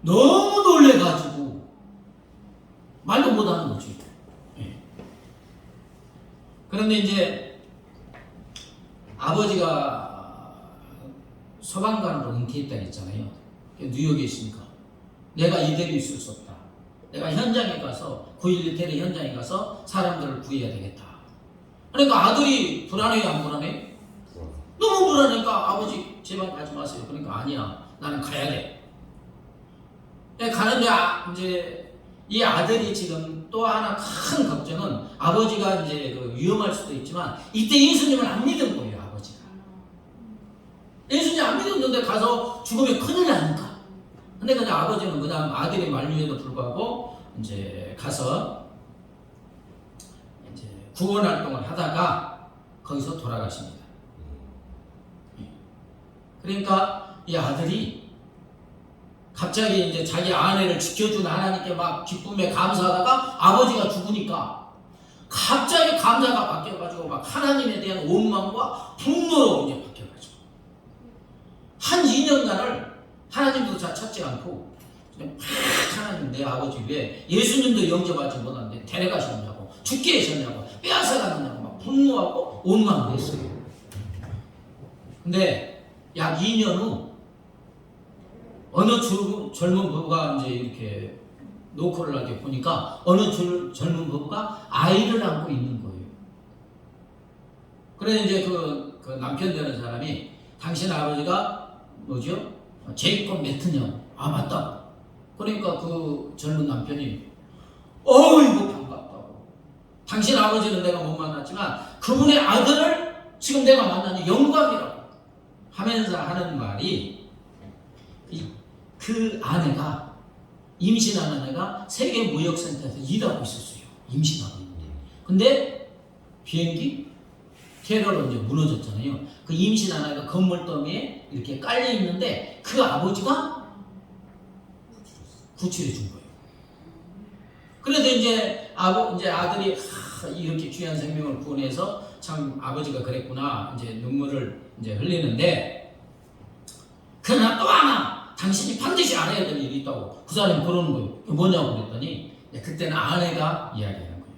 너무 놀래가지고 말도 못하는 거지. 네. 그런데 이제 아버지가 소방관으로 은퇴했다 했잖아요. 뉴욕에 있으니까 내가 이대로 있을 수 없다. 내가 현장에 가서 9.11 테러 현장에 가서 사람들을 구해야 되겠다. 그러니까 아들이 불안해요, 안 불안해? 너무 불안하니까 아버지 제발 가지 마세요. 그러니까 아니야, 나는 가야 돼. 가는데 이제 이 아들이 지금 또 하나 큰 걱정은 아버지가 이제 그 위험할 수도 있지만 이때 예수님을 안 믿은 거예요, 아버지가. 예수님 안 믿었는데 가서 죽으면 큰일 나니까. 근데 그냥 아버지는 그냥 아들의 만류에도 불구하고 이제 가서 이제 구원 활동을 하다가 거기서 돌아가십니다. 그러니까 이 아들이 갑자기 이제 자기 아내를 지켜준 하나님께 막 기쁨에 감사하다가 아버지가 죽으니까 갑자기 감사가 바뀌어가지고 막 하나님에 대한 원망과 분노로 이제 바뀌어가지고 한 2년간을 하나님도 잘 찾지 않고 그냥 막 하나님 내 아버지 왜 예수님도 영접하지 못하는데 데려가셨냐고 죽게 하셨냐고 빼앗아갔냐고 막 분노하고 원망을 했어요. 근데 약 2년 후 어느 젊은 부부가 이제 이렇게 노크를 하게 보니까 어느 젊은 부부가 아이를 안고 있는 거예요. 그래서 이제 그 남편 되는 사람이 당신 아버지가 뭐죠? 제이콥 매트냐? 아 맞다. 그러니까 그 젊은 남편이 이거 반갑다고. 당신 아버지는 내가 못 만났지만 그분의 아들을 지금 내가 만나니 영광이라고 하면서 하는 말이 그 아내가 임신한 아내가 세계무역센터에서 일하고 있었어요. 임신하고 있는데. 근데 비행기 테러로 이제 무너졌잖아요. 그 임신한 아이가 건물 더미에 이렇게 깔려 있는데 그 아버지가 구출해 준 거예요. 그래서 이제 아들이 이렇게 귀한 생명을 구원해서 참 아버지가 그랬구나 이제 눈물을 이제 흘리는데, 그러나 또 하나 당신이 반드시 알아야 될 일이 있다고 그 사람이 그러는 거예요. 뭐냐고 그랬더니 그때는 아내가 이야기하는 거예요.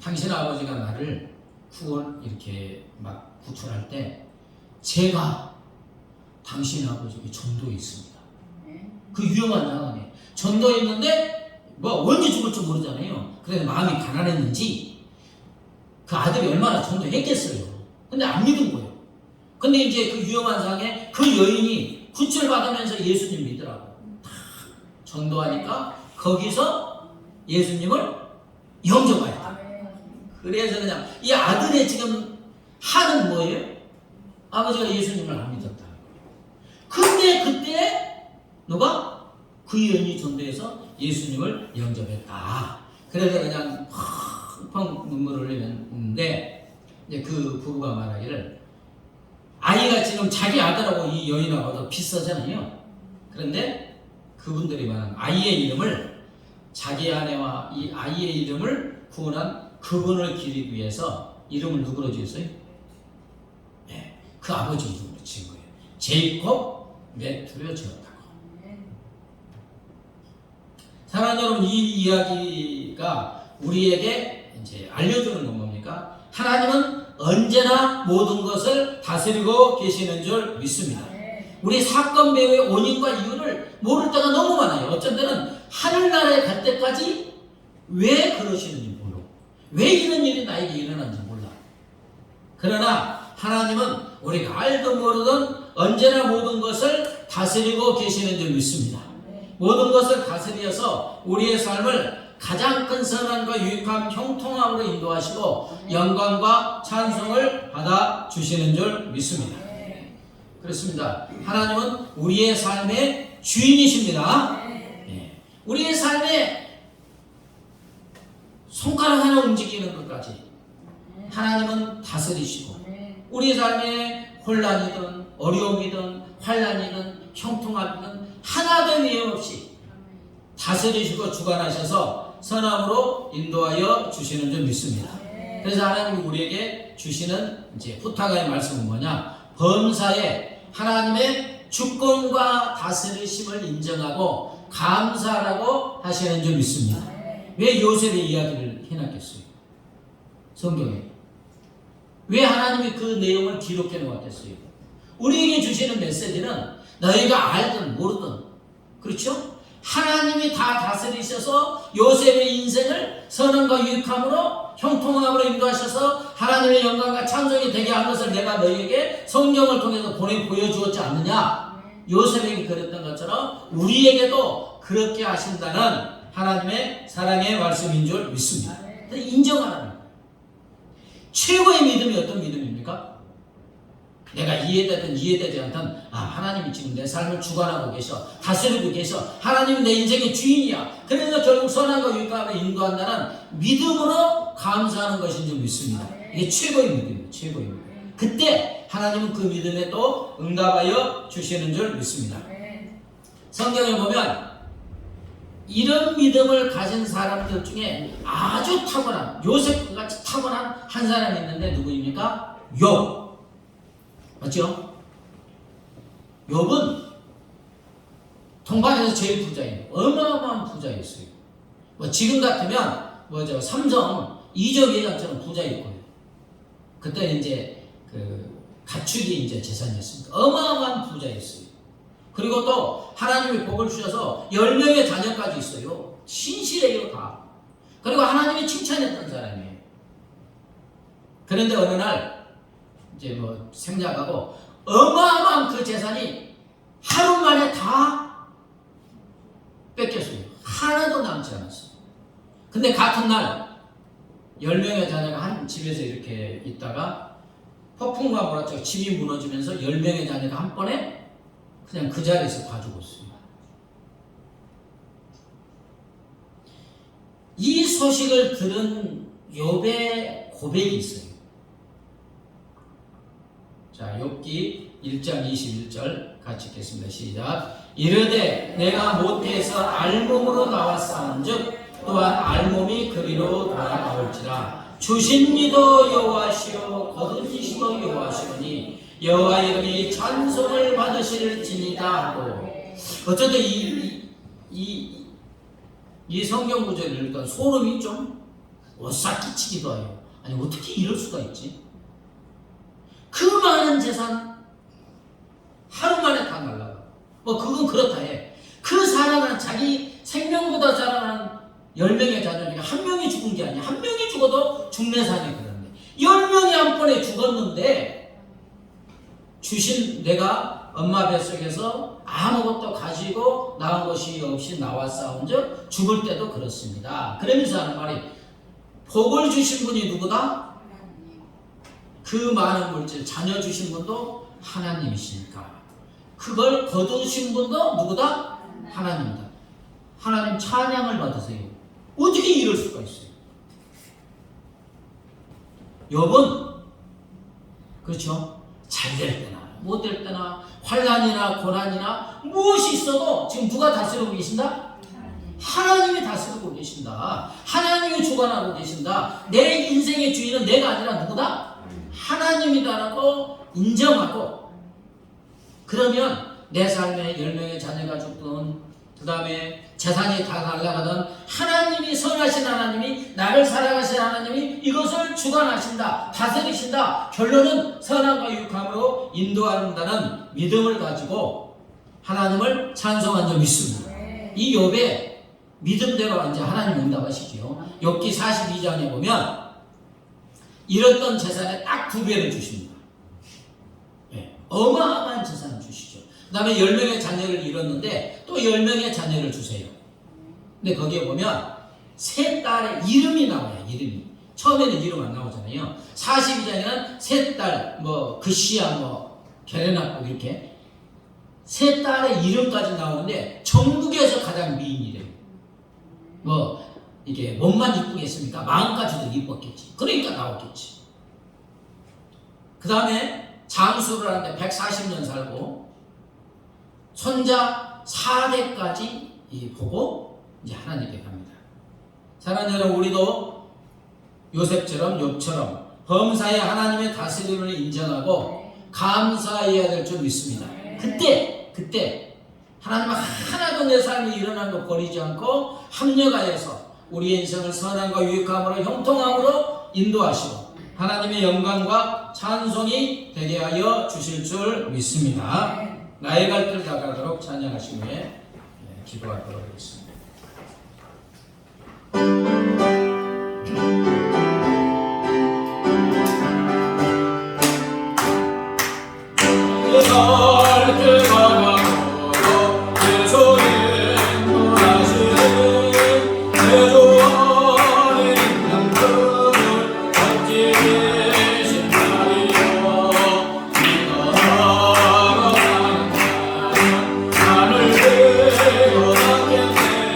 당신 아버지가 나를 이렇게 막 구출할 때 제가 당신 아버지에게 전도에 있습니다. 그 위험한 상황에 전도에 있는데 뭐 언제 죽을지 모르잖아요. 그래서 마음이 가난했는지 그 아들이 얼마나 전도했겠어요. 근데 안 믿은 거예요. 근데 이제 그 위험한 상황에 그 여인이 구출받으면서 예수님 믿으라고 다 전도하니까 거기서 예수님을 영접하였다. 그래서 그냥 이 아들의 지금 한은 뭐예요? 아버지가 예수님을 안 믿었다. 근데 그때 누가? 그 여인이 전도해서 예수님을 영접했다. 그래서 그냥 펑펑 눈물을 흘리는데 이제 그 부부가 말하기를 아이가 지금 자기 아들하고 이 여인하고도 비슷하잖아요. 그런데 그분들이 말하는 아이의 이름을 자기 아내와 이 아이의 이름을 구원한 그분을 기리기 위해서 이름을 누구로 지었어요? 네, 그 아버지 이름으로 지은 거예요. 제이콥 메투로 지었다고. 사랑하는 여러분, 이 이야기가 우리에게 이제 알려주는 건 뭡니까? 하나님은 언제나 모든 것을 다스리고 계시는 줄 믿습니다. 우리 사건 배후의 원인과 이유를 모를 때가 너무 많아요. 어쩐 때는 하늘나라에 갈 때까지 왜 그러시는지 몰라. 왜 이런 일이 나에게 일어난지 몰라. 그러나 하나님은 우리가 알든 모르든 언제나 모든 것을 다스리고 계시는 줄 믿습니다. 모든 것을 다스려서 우리의 삶을 가장 큰 선함과 유익함, 형통함으로 인도하시고 영광과 찬송을 받아 주시는 줄 믿습니다. 그렇습니다. 하나님은 우리의 삶의 주인이십니다. 네. 우리의 삶에 손가락 하나 움직이는 것까지 하나님은 다스리시고 우리의 삶에 혼란이든 어려움이든 환난이든 형통함이든 하나도 예외 없이 다스리시고 주관하셔서 선함으로 인도하여 주시는 줄 믿습니다. 그래서 하나님이 우리에게 주시는 이제 부탁의 말씀은 뭐냐? 범사에 하나님의 주권과 다스리심을 인정하고 감사하라고 하시는 줄 믿습니다. 왜 요셉의 이야기를 해놨겠어요? 성경에. 왜 하나님이 그 내용을 기록해 놓았겠어요? 우리에게 주시는 메시지는 너희가 알든 모르든, 그렇죠? 하나님이 다 다스리셔서 요셉의 인생을 선함과 유익함으로 형통함으로 인도하셔서 하나님의 영광과 찬송이 되게 한 것을 내가 너희에게 성경을 통해서 보여주었지 않느냐? 요셉에게 그랬던 것처럼 우리에게도 그렇게 하신다는 하나님의 사랑의 말씀인 줄 믿습니다. 인정하라는 거예요. 최고의 믿음이 어떤 믿음입니까? 내가 이해되든 이해되지 않든 하나님이 지금 내 삶을 주관하고 계셔, 다스리고 계셔, 하나님이 내 인생의 주인이야. 그래서 결국 선함과 유익함을 인도한다는 믿음으로 감사하는 것인 줄 믿습니다. 이게 최고의 믿음이에요. 최고의 믿음. 그때 하나님은 그 믿음에 또 응답하여 주시는 줄 믿습니다. 성경을 보면 이런 믿음을 가진 사람들 중에 아주 탁월한, 요셉과 같이 탁월한 한 사람이 있는데 누구입니까? 욥. 맞죠? 욥은 동방에서 제일 부자예요. 어마어마한 부자였어요. 뭐 지금 같으면 삼성 이적 회장처럼 부자일 거예요. 그때 이제 그 가축이 이제 재산이었습니다. 어마어마한 부자였어요. 그리고 또 하나님이 복을 주셔서 10명의 자녀까지 있어요. 신실해요 다. 그리고 하나님이 칭찬했던 사람이에요. 그런데 어느 날 이제 생략하고 어마어마한 그 재산이 하루 만에 다 뺏겼어요. 하나도 남지 않았어요. 근데 같은 날 10명의 자녀가 한 집에서 이렇게 있다가 폭풍과 몰아쳐 집이 무너지면서 10명의 자녀가 한 번에 그냥 그 자리에서 다 죽었어요. 이 소식을 들은 욥의 고백이 있어요. 욥기 1장 21절 같이 읽겠습니다. 시작. 이르되 내가 모태에서 알몸으로 나왔사온즉 또한 알몸이 그리로 돌아가올지라. 주신 이도 여호와시오 거둔 이시도 여호와시오니 여호와 이름이 찬송을 받으실지니라 하고. 어쨌든 이 성경 구절을 읽던 소름이 좀 오싹 끼치기도 해요. 아니 어떻게 이럴 수가 있지? 그 많은 재산 하루 만에 다 날라가. 뭐 그건 그렇다 해. 그 사랑하는 자기 생명보다 자라는 10명의 자녀니까 한 명이 죽은 게 아니야. 한 명이 죽어도 중내산이 그런데 10명이 한 번에 죽었는데 주신 내가 엄마 뱃속에서 아무것도 가지고 나온 것이 없이 나왔사온즉 죽을 때도 그렇습니다. 그러면서 하는 말이 복을 주신 분이 누구다? 그 많은 물질 자녀 주신 분도 하나님이시니까 그걸 거두신 분도 누구다? 하나님이다. 하나님 찬양을 받으세요. 어떻게 이럴 수가 있어요? 욥은 그렇죠? 잘 될 때나 못 될 때나 환난이나 고난이나 무엇이 있어도 지금 누가 다스리고 계신다? 하나님이 다스리고 계신다. 하나님이 주관하고 계신다. 내 인생의 주인은 내가 아니라 누구다? 하나님이다라고 인정하고, 그러면 내 삶에 10명의 자녀가 죽든 그 다음에 재산이 다 날아가든 하나님이 선하신 하나님이 나를 사랑하신 하나님이 이것을 주관하신다. 다스리신다. 결론은 선함과 유익함으로 인도한다는 믿음을 가지고 하나님을 찬송한 적이 있습니다. 이 욥의 믿음대로 이제 하나님 응답하시죠. 욥기 42장에 보면 잃었던 재산에 딱 2배를 주십니다. 네, 어마어마한 재산을 주시죠. 그 다음에 10명의 자녀를 잃었는데 또 10명의 자녀를 주세요. 근데 거기에 보면 세 딸의 이름이 나와요. 이름이. 처음에는 이름 안 나오잖아요. 42장에는 세 딸, 그시야, 게레나고 이렇게 세 딸의 이름까지 나오는데 전국에서 가장 미인이래요. 이게 몸만 이쁘겠습니까? 마음까지도 이뻤겠지. 그러니까 나왔겠지. 그 다음에 장수를 하는데 140년 살고 손자 4대까지 보고 이제 하나님께 갑니다. 사랑하는 여러분, 우리도 요셉처럼 욥처럼 범사에 하나님의 다스림을 인정하고 감사해야 될 줄 믿습니다. 그때 하나님은 하나도 내 삶이 일어난 거 버리지 않고 합력하여서 우리의 인생을 선함과 유익함으로 형통함으로 인도하시고 하나님의 영광과 찬송이 되게 하여 주실 줄 믿습니다. 나의 갈 길 다가도록 찬양하신 후에 기도하도록 하겠습니다. 하늘 되고 닿겠네.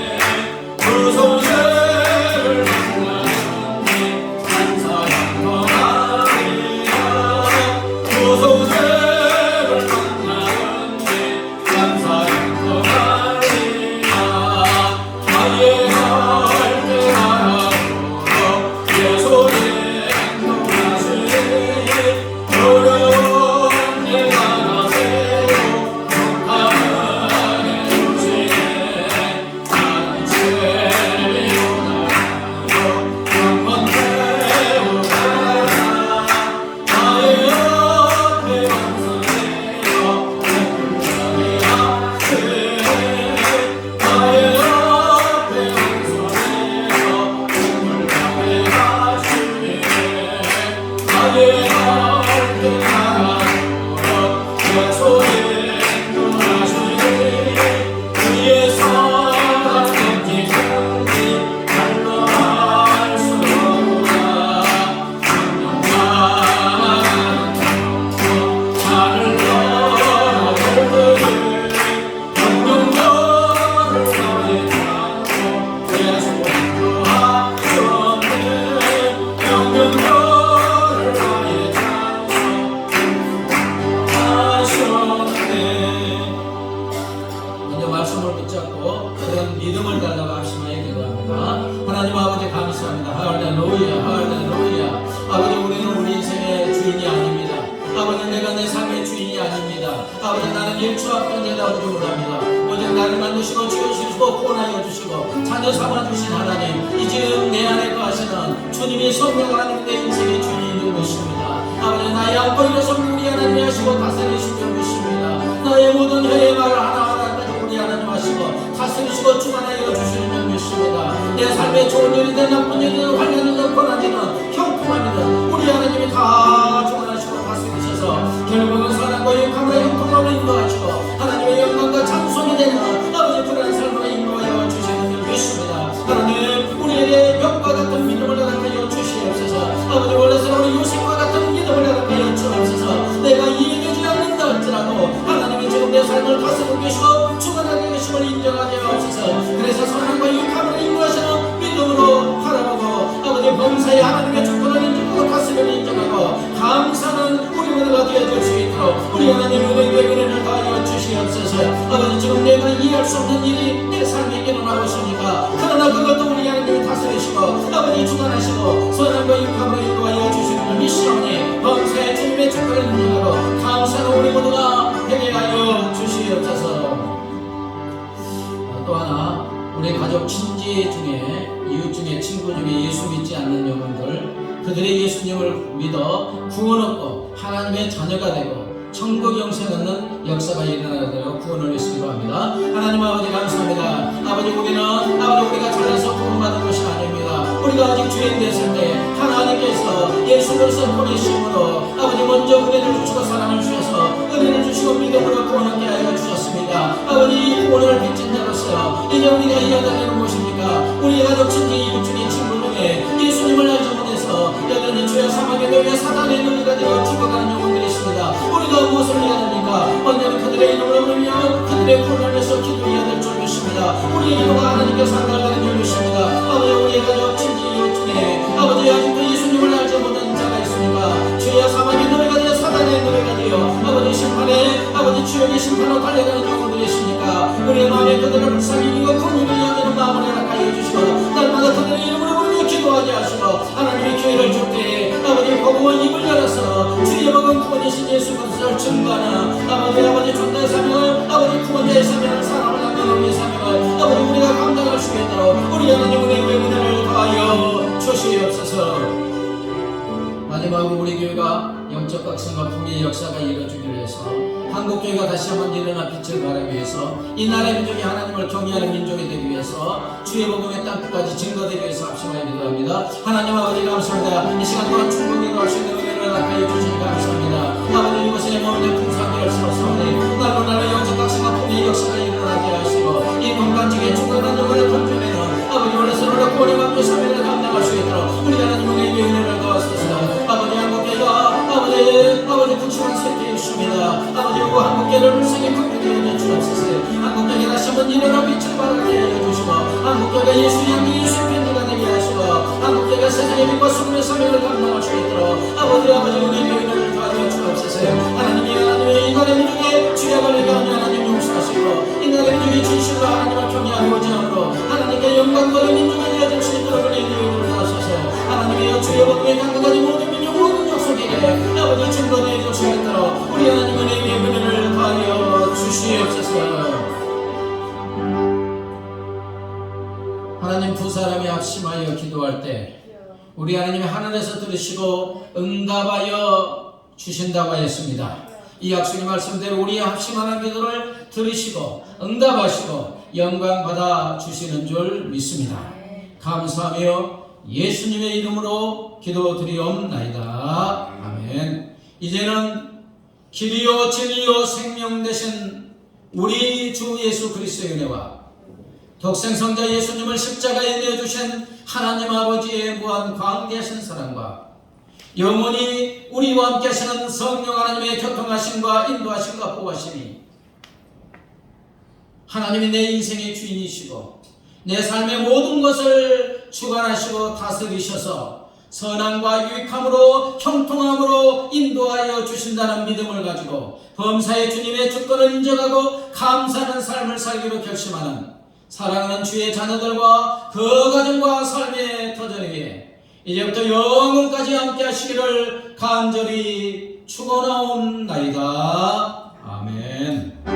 감사합니다. 할렐루야, 할렐루야. 아버지, 우리는 우리 인생의 주인이 아닙니다. 아버지, 내가 내 삶의 주인이 아닙니다. 아버지, 나는 일초합병자라고 합니다. 오직 나를 만드시고 지어주시고 구원하여 주시고 자녀 삼아 주신 하나님, 이 지금 내 안에 거하시는 주님이 성령 하나님 내 인생의 주인이 되는 것입니다. 아버지, 나의 안고 일어서 우리 하나님이 하시고 다스리시는 것입니다. 나의 모든 혀의 말을 하나하나까지 우리 하나님 하시고 다스리시고 주관하여 주시는 것입니다. 내 삶에 좋은 일이든 나쁜 일이든 환난이든 고난이든 형통함이든 우리 하나님이 다 주관하시고 다스리셔서 결국은 사랑과 욕함과 형통함을 인도하시고 하나님의 영광과 찬송이 되는 아버지 그런 삶을 인도하여 주시는 것입니다. 하나님, 우리에게 벽과 같은 믿음을 허락하여 주시옵소서. 아버지, 원래서 우리 요셉과 같은 믿음을 허락하여 주옵소서. 내가 이해되지 않는다 할지라도 하나님이 지금 내 삶을 다스리고 계시고 주관하고 계심을 인정하게 하옵소서. 그래서 사랑과 욕함을 인도하시는 믿음으로 바라보고 아버지 범사에 하나님의 주권을 인정하고 다스림을 인정하고 감사는 우리 모두가 되어줄 수 있도록 우리 하나님 은혜의 은혜를 다하여 주시옵소서. 아버지, 지금 내가 이해할 수 없는 일이 내 삶에 일어나고 있으니까 그러나 그것도 우리 하나님이 다스리시고 아버지 주관하시고 선함과 육함으로 인도하여 주시는 걸 믿사오니 범사에 주님의 주권을 인정하고 감사는 우리 모두가 되게 하여 주시옵소서. 또 하나, 우리 가족 친지 중에 이웃 중에 친구 중에 예수 믿지 않는 영혼들, 그들의 예수님을 믿어 구원 얻고 하나님의 자녀가 되고 천국 영생 얻는 역사가 일어나도록 구원을 주시기 바랍니다. 하나님 아버지 감사합니다. 아버지, 우리는 아버지 우리가 잘해서 구원받은 것이 아닙니다. 우리가 아직 주인 됐을 때 하나님께서 예수 그리스도 보내심으로 아버지 먼저 은혜를 주시고 사랑을 주셔서 은혜를 주시고 믿음으로 구원하게 하여 주셨습니다. 아버지, 이 구원을 빚진 자로서 이제 우리가 이어다니는 무엇입니까? 우리 가족 친지 이웃 중에 친구 중에 예수님을 알지 못해서 여전히 죄와 사망의 노예 사단의 노예가 되어 죽어가는 영혼들이 있습니다. 우리가 무엇을 해야 됩니까? 언제는 그들의 이름을 부르며 그들의 구원을 위해서 기도해야 될 줄 믿습니다. 우리의 기도가 하나님께서 상달되는 줄 믿습니다. 아버지, 우리의 가족 친지 이웃 중에 아버지 아직도 예수님을 알지 못하는 자가 있습니까? 죄와 사망의 노예가 되어 사단의 노예가 되어 아버지 심판에 아버지 주역의 심판으로 달려가는 영혼들이 있습니까? 우리의 마음에 그들을 불쌍히 여기고 긍휼히 여기는 마음을 허락하여 주시고 날마다 그들의 이름으로 부르며 기도하게 하시고 하나님의 교회를 줄 때 아버지 복음의 입을 열어서 주의 복음 구원이신 예수 그리스도를 증거하는 아버지 존재의 사명을 아버지 구원자의 사명을 사랑을 하는 우리의 사명을 아버지 우리가 감당할 수 있도록 우리 하나님의 은혜를 더하여 주시옵소서. 마지막으로 우리 교회가 영적 각성과 풍요의 역사가 이루어지기 위해서 한국교회가 다시 한번 일어나 빛을 발하기 위해서 이 나라의 민족이 하나님을 경외하는 민족이 되기 위해서 주의 복음의 땅끝까지 증거되기 위해서 합심하여 기도합니다. 하나님 아버지 감사합니다. 이 시간 동안 충분히 기도할 수 있는 은혜를 허락하여 주시니 감사합니다. 아버지, 이곳에 모든 풍성하기를 서서오니 날로 날로 영적 각성과 풍요의 역사가 일어나게 하시고 이 공간적인 충분한 영혼을 건져내는 아버지 원래서 우리가 구원의 왕의 사명을 감당할 수 있도록 우리 하나님의 은혜를 더하소서. 아버지, 한국교회가 아버지 구출한 세계에 있습니다. 아버지, 한국교회를 불쌍히 긍휼히 여겨 주옵소서. 한국교회 다시 한번 일어나 빛을 발하게 하여 주시고 한국교회가 예수의 향기 예수의 편지가 되게 하시고 한국교회가 세상의 빛과 수금의 사명을 감당할 수 있도록 아버지 은혜를 더하여 주옵소서. 하나님의 이 나라의 민족의 죄악을 회개하며 하나님 용서하시고 이 나라의 민족의 진실과 하나님을 경외하고자 함으로 하나님께 영광 받는 민족이 되어줄 수 있도록 은혜를 더하소서. 하나님의 주의 복음의 강구까지 모든 민족 모든 족속에게 아버지 증거되어 줄 수 있도록 우리 하나님의 은혜를 더하여 주시옵소서. 하나님, 두 사람이 합심하여 기도할 때 우리 하나님이 하늘에서 들으시고 응답하여 주신다고 하였습니다. 이 약속의 말씀대로 우리의 합심하는 기도를 들으시고 응답하시고 영광 받아 주시는 줄 믿습니다. 감사하며 예수님의 이름으로 기도드리옵나이다. 아멘. 이제는 길이요 진리요 생명 되신 우리 주 예수 그리스도의 은혜와 독생성자 예수님을 십자가에 내어주신 하나님 아버지의 무한 광대하신 사랑과 영원히 우리와 함께 하시는 성령 하나님의 교통하심과 인도하심과 보호하심이 하나님이 내 인생의 주인이시고 내 삶의 모든 것을 주관하시고 다스리셔서 선함과 유익함으로 형통함으로 인도하여 주신다는 믿음을 가지고 범사의 주님의 주권을 인정하고 감사하는 삶을 살기로 결심하는 사랑하는 주의 자녀들과 그 가정과 삶의 터전을 위해 이제부터 영원까지 함께 하시기를 간절히 축원하옵나이다. 아멘.